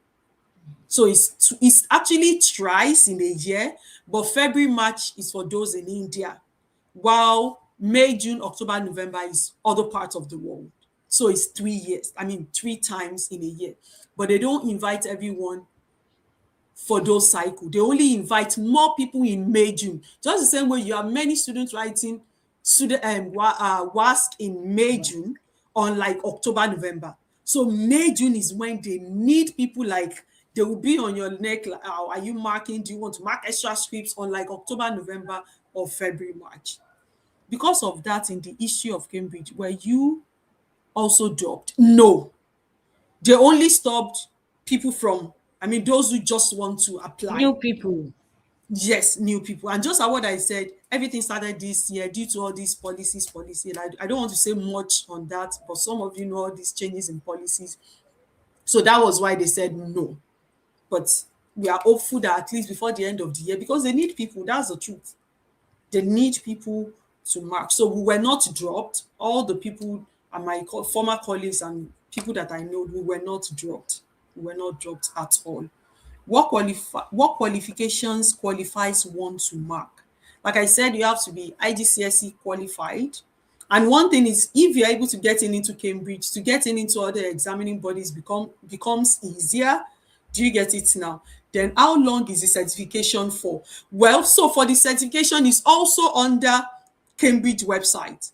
So it's actually twice in a year, but February, March is for those in India, while May, June, October, November is other parts of the world. So it's 3 years. I mean, 3 times in a year. But they don't invite everyone for those cycles. They only invite more people in May, June. Just the same way you have many students writing WASC in May, June, on like October, November. So May, June is when they need people, like they will be on your neck. Like, are you marking? Do you want to mark extra scripts on like October, November, or February, March? Because of that, in the history of Cambridge, were you also dropped? No. They only stopped people from, those who just want to apply. New people. Yes, new people. And just like what I said, everything started this year due to all these policies. And I don't want to say much on that, but some of you know all these changes in policies. So that was why they said no. But we are hopeful that at least before the end of the year, because they need people, that's the truth. They need people to mark. So we were not dropped. All the people and my former colleagues and people that I know, we were not dropped. We were not dropped at all. What qualifications qualifies one to mark? Like I said, you have to be IGCSE qualified. And one thing is, if you're able to get into Cambridge, to get into other examining bodies becomes easier. Do you get it now? Then how long is the certification for? Well, so for the certification is also under Cambridge website.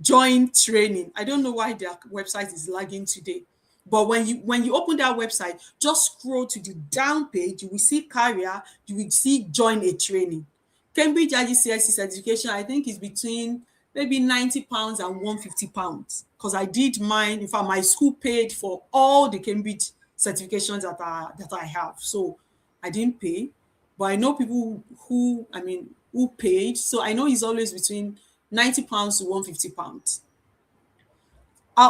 Join training. I don't know why their website is lagging today. But when you open that website, just scroll to the down page, you will see career, you will see join a training. Cambridge IGCSE certification, I think, is between maybe £90 and £150. Because I did mine. In fact, my school paid for all the Cambridge certifications that I have. So I didn't pay. But I know people who paid. So I know it's always between £90 to £150.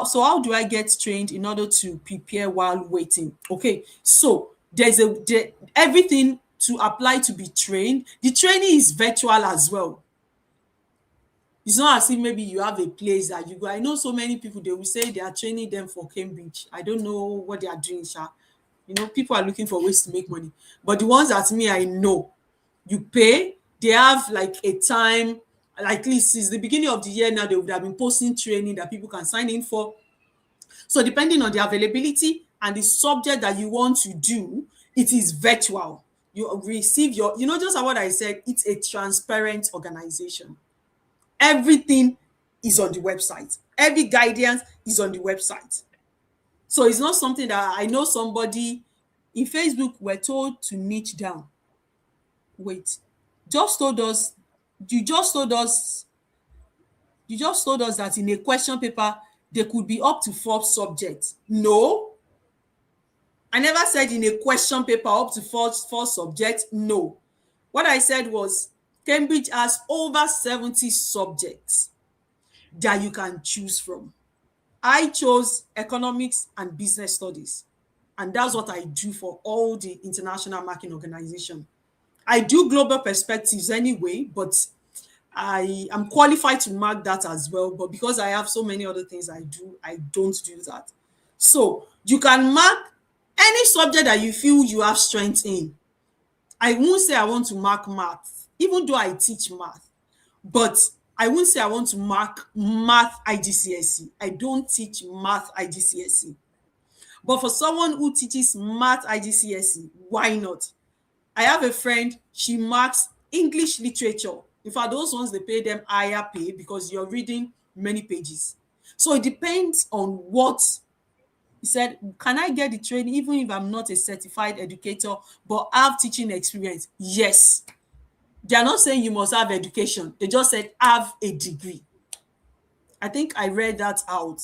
So how do I get trained in order to prepare while waiting? Okay, so there's everything to apply to be trained. The training is virtual as well. It's not as if maybe you have a place that you go. I know so many people, they will say they are training them for Cambridge. I don't know what they are doing, Sha. People are looking for ways to make money. But the ones that I know, you pay, they have like a time, like at least since the beginning of the year now, they would have been posting training that people can sign in for. So depending on the availability and the subject that you want to do, it is virtual. You receive your, just like what I said, it's a transparent organization. Everything is on the website. Every guidance is on the website. So it's not something that I know somebody in Facebook were told to niche down. Wait, you just told us that in a question paper there could be up to 4 subjects. No, I never said in a question paper up to 4 subjects. No, what I said was Cambridge has over 70 subjects that you can choose from. I chose economics and business studies, and that's what I do for all the international marking organization. I do global perspectives anyway, but I am qualified to mark that as well. But because I have so many other things I don't do that. So you can mark any subject that you feel you have strength in. I won't say I want to mark math, even though I teach math. But I won't say I want to mark math IGCSE. I don't teach math IGCSE. But for someone who teaches math IGCSE, why not? I have a friend, she marks English literature. In fact, those ones, they pay them higher pay because you're reading many pages. So it depends on what he said. Can I get the training even if I'm not a certified educator but have teaching experience? Yes. They are not saying you must have education. They just said have a degree. I think I read that out.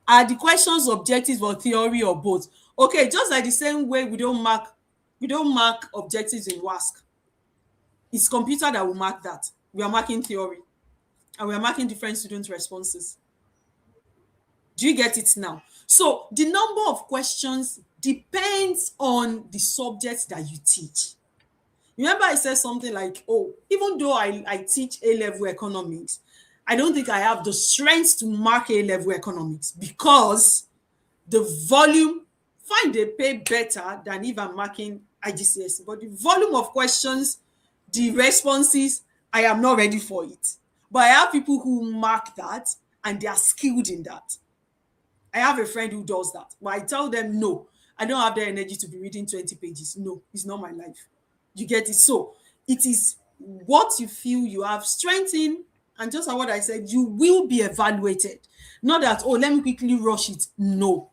Are the questions objectives or theory or both? Okay, just like the same way we don't mark objectives in WASC. It's computer that will mark that. We are marking theory. and we are marking different student responses. Do you get it now? So the number of questions depends on the subject that you teach. Remember I said something like, oh, even though I teach A-level economics, I don't think I have the strength to mark A-level economics because the volume, fine, they pay better than if I'm marking IGCSE, but the volume of questions, the responses, I am not ready for it. But I have people who mark that and they are skilled in that. I have a friend who does that, but I tell them, no, I don't have the energy to be reading 20 pages. No, it's not my life. You get it? So it is what you feel you have strength in, and just like what I said, you will be evaluated. Not that, oh, let me quickly rush it. No.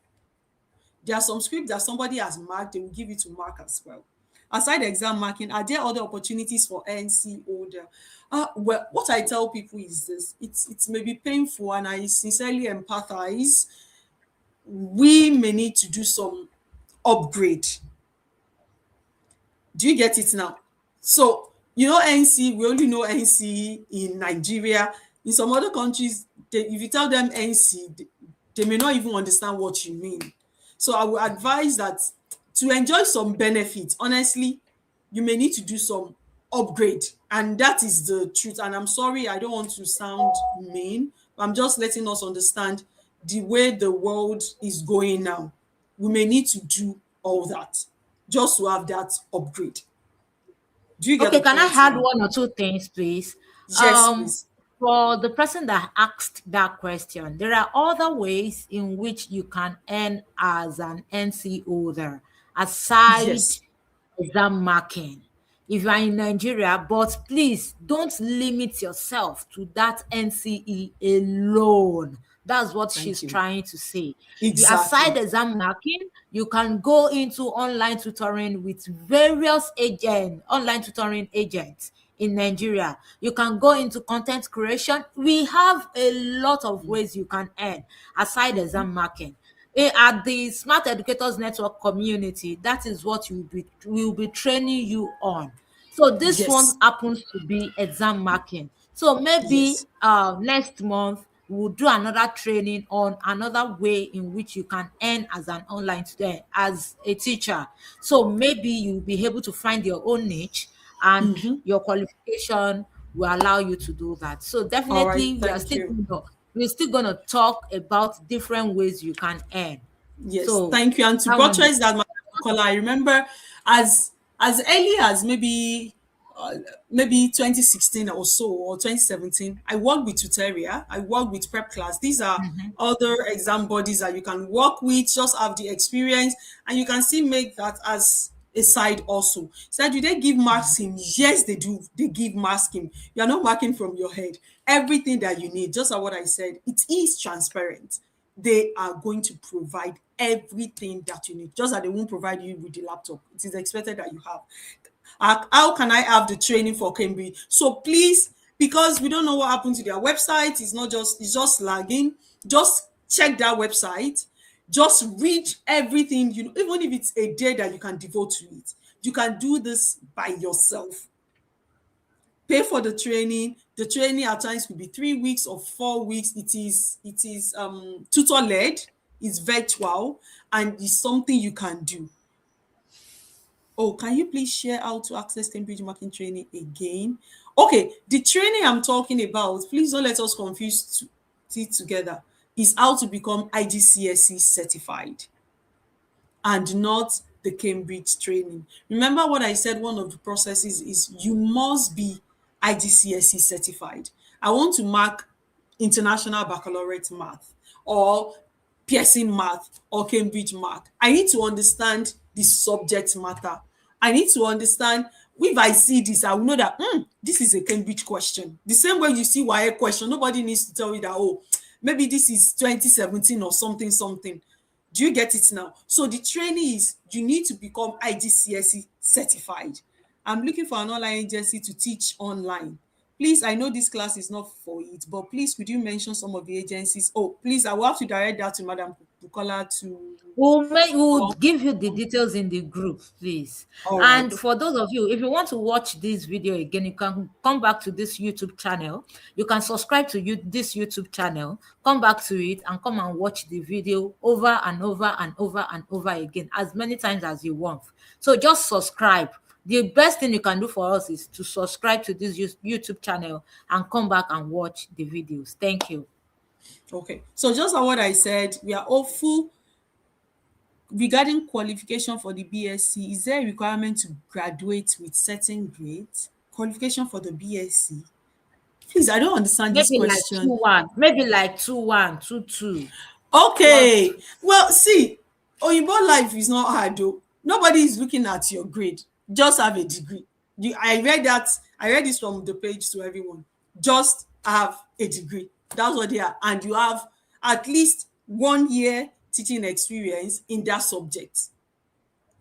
There are some scripts that somebody has marked, they will give you to mark as well. Aside exam marking, are there other opportunities for NC holder? Well, what I tell people is this: it's maybe painful, and I sincerely empathize. We may need to do some upgrade. Do you get it now? So, NC, we only know NC in Nigeria. In some other countries, if you tell them NC, they may not even understand what you mean. So I would advise that to enjoy some benefits, honestly, you may need to do some upgrade. And that is the truth. And I'm sorry, I don't want to sound mean. I'm just letting us understand the way the world is going now. We may need to do all that just to have that upgrade. Do you get Okay, the can I point add now? one or two things, please? Yes, please. For the person that asked that question, there are other ways in which you can earn as an NC holder aside Yes. exam marking. If you are in Nigeria, but please don't limit yourself to that NCE alone. That's what Thank she's you. trying to say. Aside Exactly. exam marking, you can go into online tutoring with various online tutoring agents in Nigeria. You can go into content creation. We have a lot of ways you can earn aside exam marking. At the Smart Educators Network community, that is what we'll be training you on. So this one Yes. happens to be exam marking. So maybe Yes. next month we'll do another training on another way in which you can earn as an online student, as a teacher. So maybe you'll be able to find your own niche, and your qualification will allow you to do that. So All right. definitely Thank you. we're still gonna talk about different ways you can earn. Yes, So thank you. And to that one is buttress that, Bukola, I remember as early as maybe 2016 or so, or 2017, I worked with Tutoria, I worked with Prep Class. These are other exam bodies that you can work with, just have the experience, and you can still make that as a side also. So do they give marks scheme? Yes, they do. They give marks scheme. You're not marking from your head. Everything that you need, just like what I said, it is transparent. They are going to provide everything that you need, just that they won't provide you with the laptop. It is expected that you have. How can I have the training for Cambridge? So please, because we don't know what happened to their website, it's just lagging. Just check that website. Just read everything, even if it's a day that you can devote to it. You can do this by yourself. Pay for the training. The training at times could be 3 weeks or 4 weeks. It is tutor led, it's virtual, and it's something you can do. Oh, can you please share how to access Cambridge marking training again? Okay, the training I'm talking about, please don't let us confuse it together, is how to become IGCSE certified and not the Cambridge training. Remember what I said, one of the processes is you must be IGCSE certified. I want to mark International Baccalaureate Math or Pearson Math or Cambridge Math. I need to understand the subject matter. I need to understand, if I see this, I will know that this is a Cambridge question. The same way you see why a question, nobody needs to tell you that, oh, maybe this is 2017 or something, something. Do you get it now? So the training is you need to become IGCSE certified. I'm looking for an online agency to teach online. Please, I know this class is not for it, but please, could you mention some of the agencies? Oh, please, I will have to direct that to Madam Bukola to. We'll give you the details in the group, please. All right. And for those of you, if you want to watch this video again, you can come back to this YouTube channel. You can subscribe to this YouTube channel, come back to it, and come and watch the video over and over and over and over again, as many times as you want. So just subscribe. The best thing you can do for us is to subscribe to this YouTube channel and come back and watch the videos. Thank you. Okay. So just like what I said, we are hopeful regarding qualification for the BSc. Is there a requirement to graduate with certain grades? Qualification for the BSc? Please, I don't understand this Maybe like question. 2-1, maybe like 2-1, 2-2. Okay. Well, see, Oyinbo life is not hard though. Nobody is looking at your grade. Just have a degree. I read that. I read this from the page to everyone. Just have a degree. That's what they are. And you have at least 1 year teaching experience in that subject.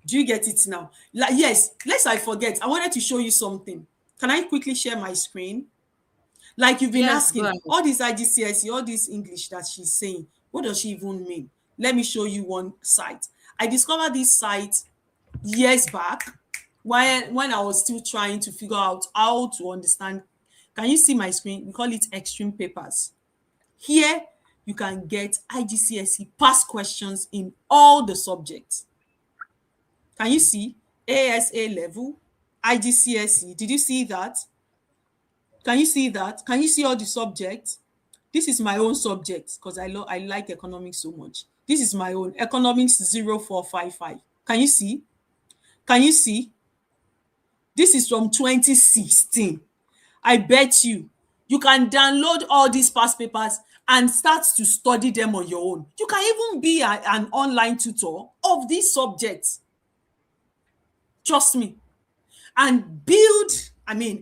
Do you get it now? Like, yes, lest I forget, I wanted to show you something. Can I quickly share my screen? Like you've been asking, all this IGCSE, all this English that she's saying, what does she even mean? Let me show you one site. I discovered this site years back when I was still trying to figure out how to understand. Can you see my screen? We call it Extreme Papers. Here, you can get IGCSE past questions in all the subjects. Can you see? ASA level, IGCSE. Did you see that? Can you see that? Can you see all the subjects? This is my own subject because I like economics so much. This is my own economics 0455. Can you see? Can you see? This is from 2016. I bet you can download all these past papers and start to study them on your own. You can even be an online tutor of these subjects. Trust me. And build,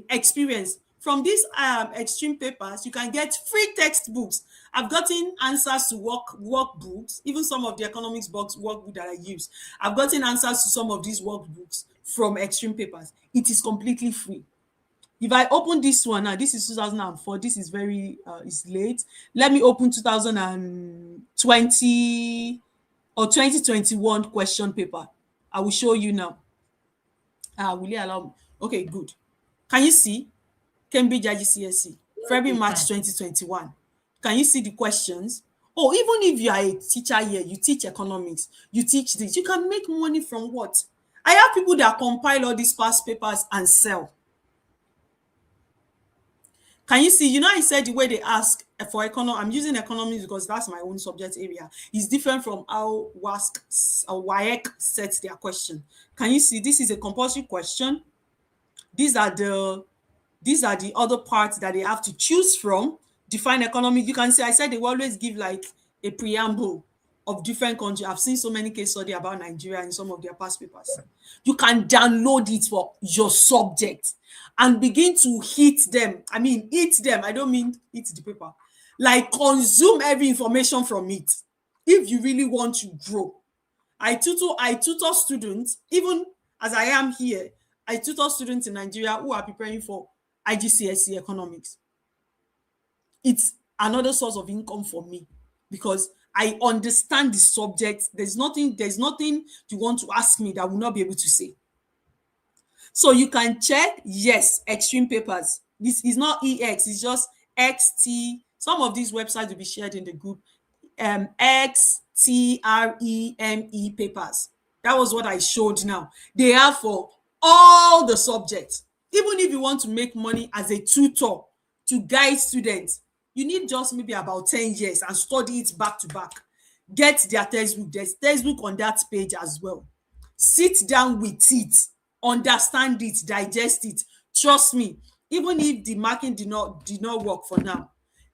experience. From these extreme papers, you can get free textbooks. I've gotten answers to workbooks, even some of the economics workbook that I use. I've gotten answers to some of these workbooks from extreme papers. It is completely free. If I open this one now, this is 2004. This is it's late. Let me open 2020 or 2021 question paper. I will show you now. Will you allow me? Okay, good. Can you see? Cambridge IGCSE, February, March 2021. Can you see the questions? Oh, even if you are a teacher here, you teach economics, you teach this, you can make money from what? I have people that compile all these past papers and sell. Can you see? I said the way they ask for economics, I'm using economics because that's my own subject area. It's different from how WASC or WAEC sets their question. Can you see? This is a compulsory question. These are the other parts that they have to choose from. Define economic. You can see I said they will always give like a preamble of different countries. I've seen so many case study about Nigeria in some of their past papers. You can download it for your subject and begin to hit them. Eat them. I don't mean eat the paper. Like consume every information from it. If you really want to grow. I tutor students, even as I am here, I tutor students in Nigeria who are preparing for IGCSE economics. It's another source of income for me because I understand the subject. There's nothing you want to ask me that I will not be able to say. So you can check, yes, extreme papers. This is not EX, it's just XT. Some of these websites will be shared in the group. XTREME papers. That was what I showed now. They are for all the subjects. Even if you want to make money as a tutor to guide students, you need just maybe about 10 years and study it back to back. Get their textbook. There's textbook on that page as well. Sit down with it, understand it, digest it. Trust me, even if the marking did not work for now,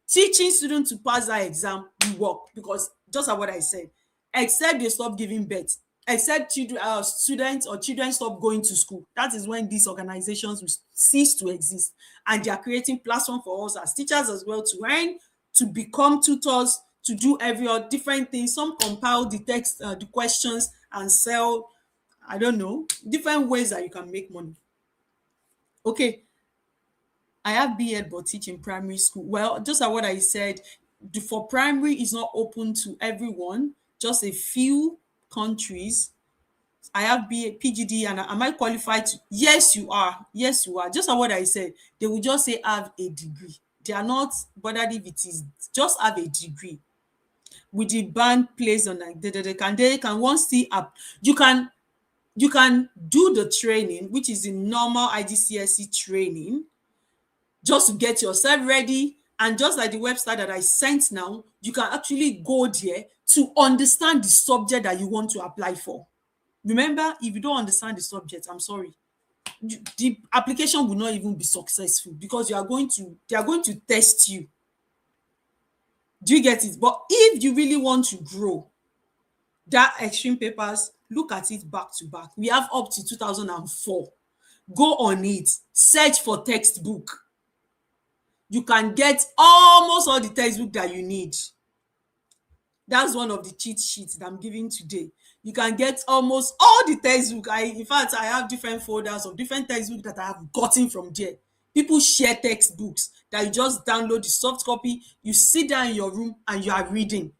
teaching students to pass that exam will work because just like what I said, except they stop giving birth, except students or children stop going to school, that is when these organizations will cease to exist, and they are creating platform for us as teachers as well to earn, to become tutors, to do every other different things. Some compile the text, the questions, and sell. I don't know, different ways that you can make money. Okay, I have B.Ed but teach in primary school. Well, just like what I said, for primary is not open to everyone. just a few countries. I have PGD, and am I qualified to? Yes, you are. Yes, you are. Just like what I said, they will just say have a degree. They are not bothered if it is, just have a degree. With the band placed on, like they can once see up. You can do the training, which is the normal IGCSE training, just to get yourself ready. And just like the website that I sent now, you can actually go there to understand the subject that you want to apply for. Remember, if you don't understand the subject, I'm sorry, the application will not even be successful, because they are going to test you. Do you get it? But if you really want to grow, that extreme papers, look at it back to back. We have up to 2004. Go on it, search for textbook. You can get almost all the textbook that you need. That's one of the cheat sheets that I'm giving today. You can get almost all the textbook. In fact, I have different folders of different textbooks that I have gotten from there. People share textbooks that you just download the soft copy, you sit down in your room and you are reading.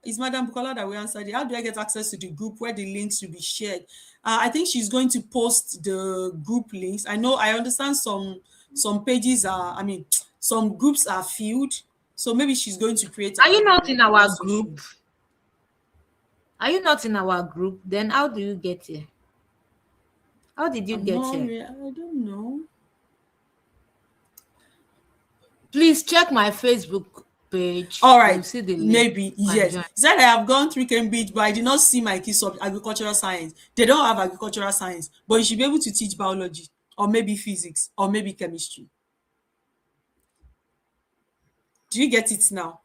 Is Madam Bukola that we answered it? How do I get access to the group where the links will be shared? I think she's going to post the group links. I understand some pages some groups are filled, so maybe she's going to create. Are you not in our group? Are you not in our group? Then how do you get here? How did you get here? I don't know. Please check my Facebook page. All right, see the link. Maybe yes. He said I have gone through Cambridge, but I did not see my kids of agricultural science. They don't have agricultural science, but you should be able to teach biology, or maybe physics, or maybe chemistry. Do you get it now?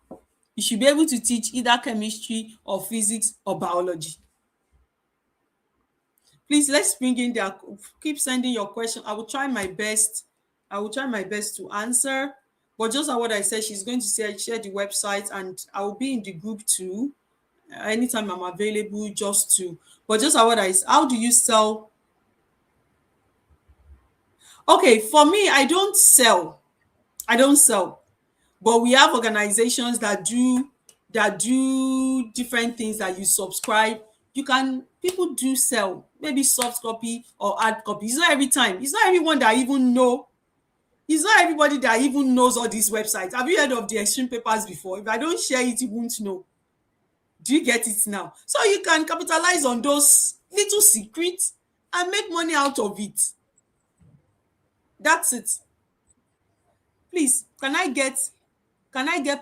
You should be able to teach either chemistry or physics or biology. Please, let's bring in there. Keep sending your question. I will try my best. To answer. But just like what I said, she's going to share the website, and I will be in the group too. Anytime I'm available, but just like what I said, how do you sell? Okay, for me, I don't sell. But we have organizations that do different things that you subscribe. People do sell, maybe soft copy or hard copy. It's not every time. It's not everyone that even know. It's not everybody that even knows all these websites. Have you heard of the extreme papers before? If I don't share it, you won't know. Do you get it now? So you can capitalize on those little secrets and make money out of it. That's it. Please, can I get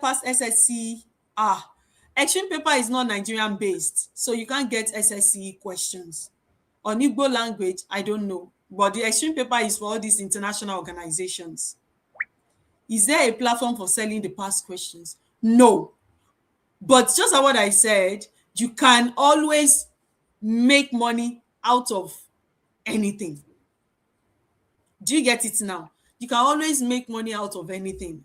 past SSC? Extreme paper is not Nigerian based, so you can't get SSC questions. On Igbo language, I don't know. But the extreme paper is for all these international organizations. Is there a platform for selling the past questions? No. But just like what I said, you can always make money out of anything. Do you get it now? You can always make money out of anything.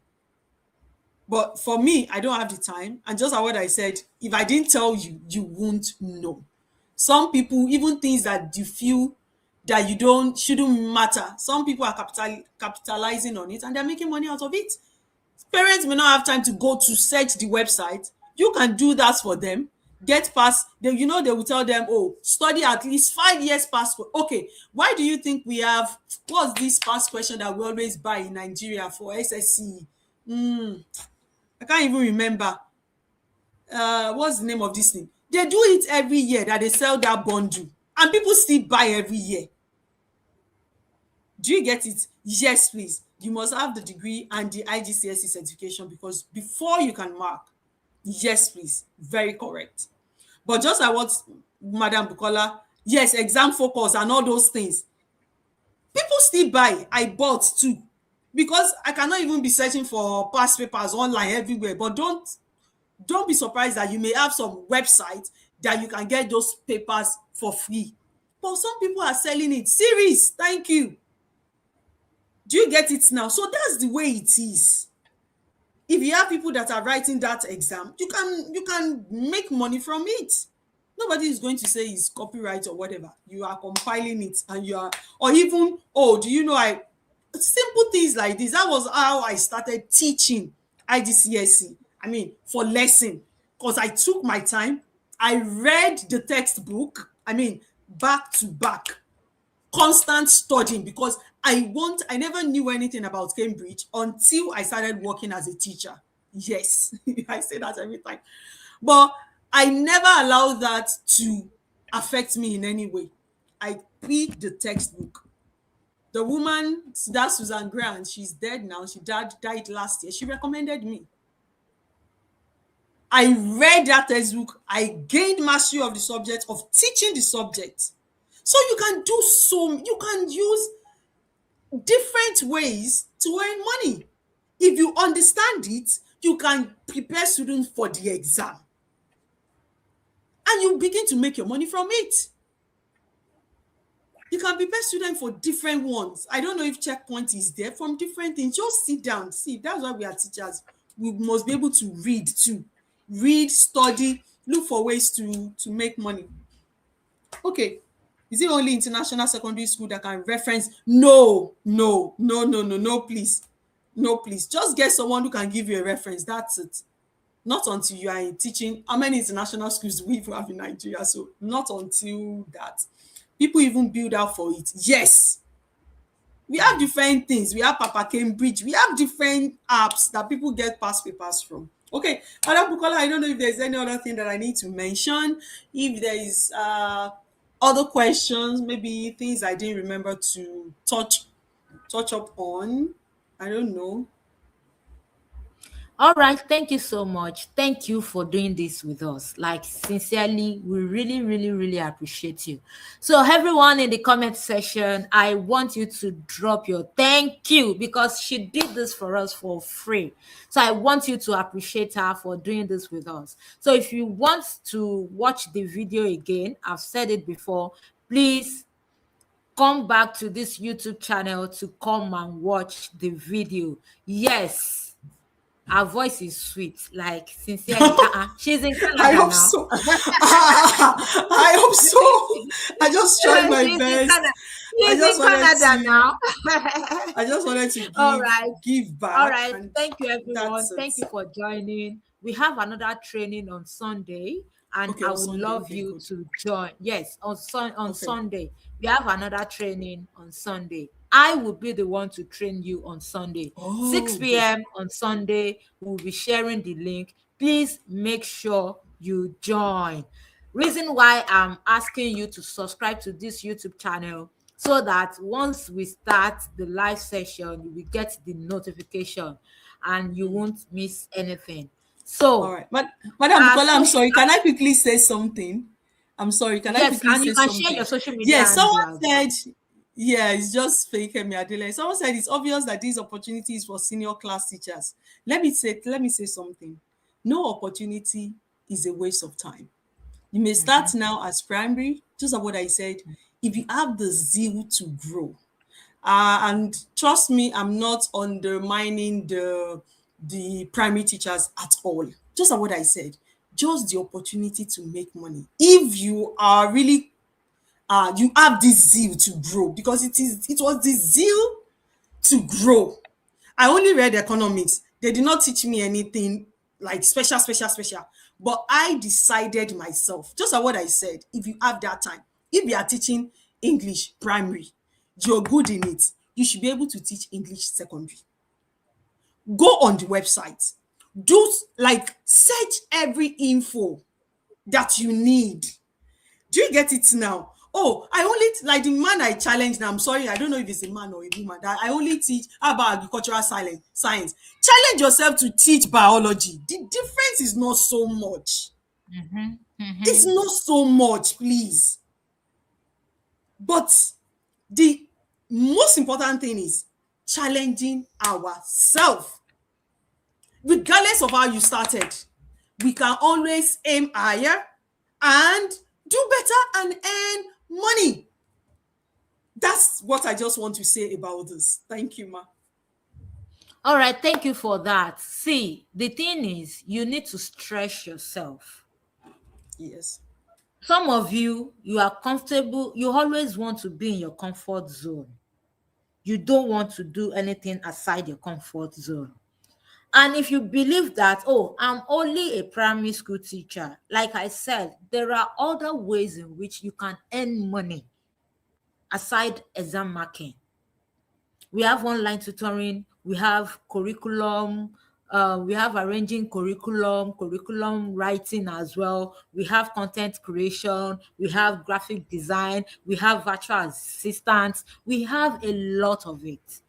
But for me, I don't have the time. And just like what I said, if I didn't tell you, you won't know. Some people, even things that you feel that shouldn't matter, some people are capitalizing on it, and they're making money out of it. Parents may not have time to go to search the website. You can do that for them. Get past, they will tell them, study at least 5 years past. Okay, why do you think we have, what's this past question that we always buy in Nigeria for SSC? I can't even remember. What's the name of this thing? They do it every year, that they sell that bundle, and people still buy every year. Do you get it? Yes, please. You must have the degree and the IGCSE certification, because before you can mark. Yes, please. Very correct. But just like what Madam Bukola, yes, exam focus and all those things. People still buy. I bought too. Because I cannot even be searching for past papers online everywhere. But don't be surprised that you may have some website that you can get those papers for free. But some people are selling it. Series, thank you. Do you get it now? So that's the way it is. If you have people that are writing that exam, you can make money from it. Nobody is going to say it's copyright or whatever. You are compiling it, and or even, do you know, simple things like this. That was how I started teaching IGCSE. for lesson, because I took my time. I read the textbook, back to back, constant studying, because I never knew anything about Cambridge until I started working as a teacher. Yes, I say that every time. But I never allowed that to affect me in any way. I picked the textbook. The woman, that's Susan Grant, she's dead now. She died last year. She recommended me. I read that textbook. I gained mastery of the subject, of teaching the subject. So you can use different ways to earn money. If you understand it, you can prepare students for the exam. And you begin to make your money from it. You can prepare students for different ones. I don't know if checkpoint is there from different things. Just sit down. See, that's why we are teachers. We must be able to read too. Read, study, look for ways to make money. Okay. Is it only international secondary school that can reference? No, please. No, please. Just get someone who can give you a reference. That's it. Not until you are teaching. How many international schools do we have in Nigeria? So not until that. People even build out for it. Yes. We have different things. We have Papa Cambridge. We have different apps that people get past papers from. Okay, Madam Bukola, I don't know if there's any other thing that I need to mention. If there is other questions, maybe things I didn't remember to touch up on. I don't know. All right, thank you so much. Thank you for doing this with us. Like, sincerely, we really, really, really appreciate you. So everyone in the comment section, I want you to drop your thank you, because she did this for us for free. So I want you to appreciate her for doing this with us. So if you want to watch the video again, I've said it before, please come back to this YouTube channel to come and watch the video. Yes. Her voice is sweet, like, sincerely. She's in Canada I hope now. so. I hope so. I just tried my best. She's in Canada now. I just wanted to give back. All right. Thank you, everyone. Thank you for joining. We have another training on Sunday, and I would love you to join. Yes, on Sunday. We have another training on Sunday. I will be the one to train you on Sunday. 6 p.m. on Sunday, we'll be sharing the link. Please make sure you join. Reason why I'm asking you to subscribe to this YouTube channel, so that once we start the live session, you will get the notification and you won't miss anything. So, all right. Madam Bukola, I'm sorry. Can I quickly say something? I'm sorry. Can I quickly say something? Yes, and you can share your social media. Yes, someone said, yeah, it's just fake Kemi Adele. Someone said it's obvious that these opportunities for senior class teachers. Let me say something. No opportunity is a waste of time. You may start now as primary, just like what I said. If you have the zeal to grow, and trust me, I'm not undermining the primary teachers at all. Just like what I said, just the opportunity to make money. If you are really you have this zeal to grow, because it was the zeal to grow. I only read economics. They did not teach me anything like special. But I decided myself, just like what I said, if you have that time, if you are teaching English primary, you're good in it, you should be able to teach English secondary. Go on the website. Do search every info that you need. Do you get it now? Oh, I only, like the man I challenge now, I'm sorry, I don't know if it's a man or a woman, that I only teach about agricultural science. Challenge yourself to teach biology. The difference is not so much. It's not so much, please. But the most important thing is challenging ourselves. Regardless of how you started, we can always aim higher and do better and earn money. That's what I just want to say about this. Thank you, ma. All right, thank you for that. See, the thing is, you need to stretch yourself. Yes. Some of you are comfortable. You always want to be in your comfort zone. You don't want to do anything aside your comfort zone. And if you believe that, oh, I'm only a primary school teacher, like I said, there are other ways in which you can earn money aside exam marking. We have online tutoring, we have curriculum, we have arranging curriculum writing as well. We have content creation, we have graphic design, we have virtual assistants, we have a lot of it.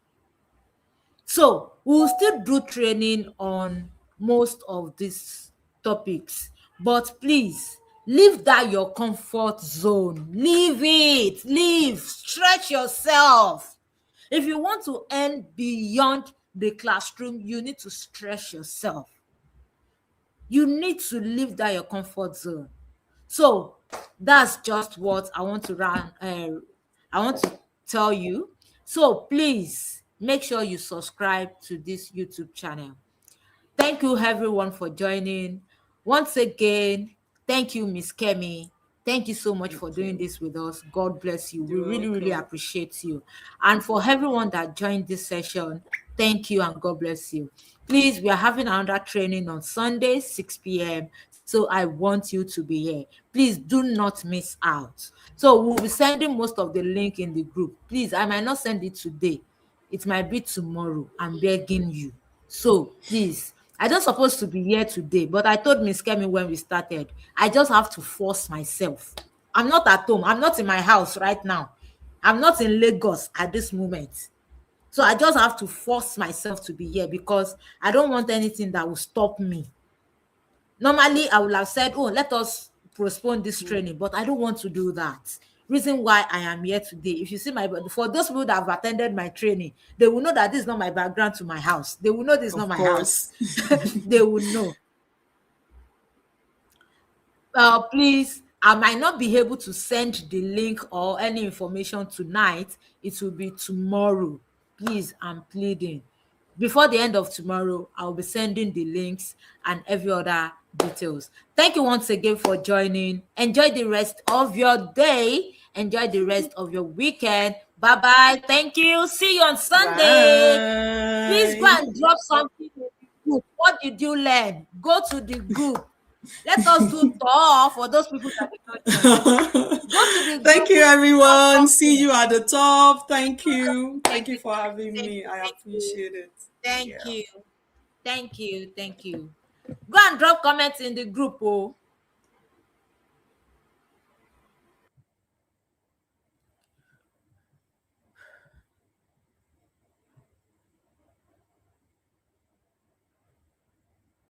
So we'll still do training on most of these topics, but please leave that your comfort zone. Leave it. Leave. Stretch yourself. If you want to earn beyond the classroom, you need to stretch yourself. You need to leave that your comfort zone. So that's just what I want to run. I want to tell you. So please make sure you subscribe to this YouTube channel. Thank you everyone for joining. Once again, thank you, Miss Kemi. Thank you so much for doing this with us. God bless you. We You're really, really welcome. appreciate you. And for everyone that joined this session, thank you and God bless you. Please, we are having another training on Sunday, 6 p.m. So I want you to be here. Please do not miss out. So we'll be sending most of the link in the group. Please, I might not send it today. It might be tomorrow. I'm begging you. So please, I don't supposed to be here today, but I told Miss Kemi when we started, I just have to force myself. I'm not at home. I'm not in my house right now. I'm not in Lagos at this moment. So I just have to force myself to be here because I don't want anything that will stop me. Normally, I would have said, oh, let us postpone this training, but I don't want to do that. Reason why I am here today. If you see for those people that have attended my training, they will know that this is not my background to my house. They will know this is not Of my house. course. They will know. Please, I might not be able to send the link or any information tonight. It will be tomorrow. Please, I'm pleading. Before the end of tomorrow, I'll be sending the links and every other details. Thank you once again for joining. Enjoy the rest of your day. Enjoy the rest of your weekend. Bye-bye. Thank you. See you on Sunday. Please go Bye. and drop something in the group. What did you learn? Go to the group. Let us do tour for those people that did not join. Go to the Thank group, you, drop everyone. See something. you at the top. Thank you. Thank Thank you you, for having thank me. you, I thank you, appreciate it. thank Yeah. you, thank you, thank you. Go and drop comments in the group, oh.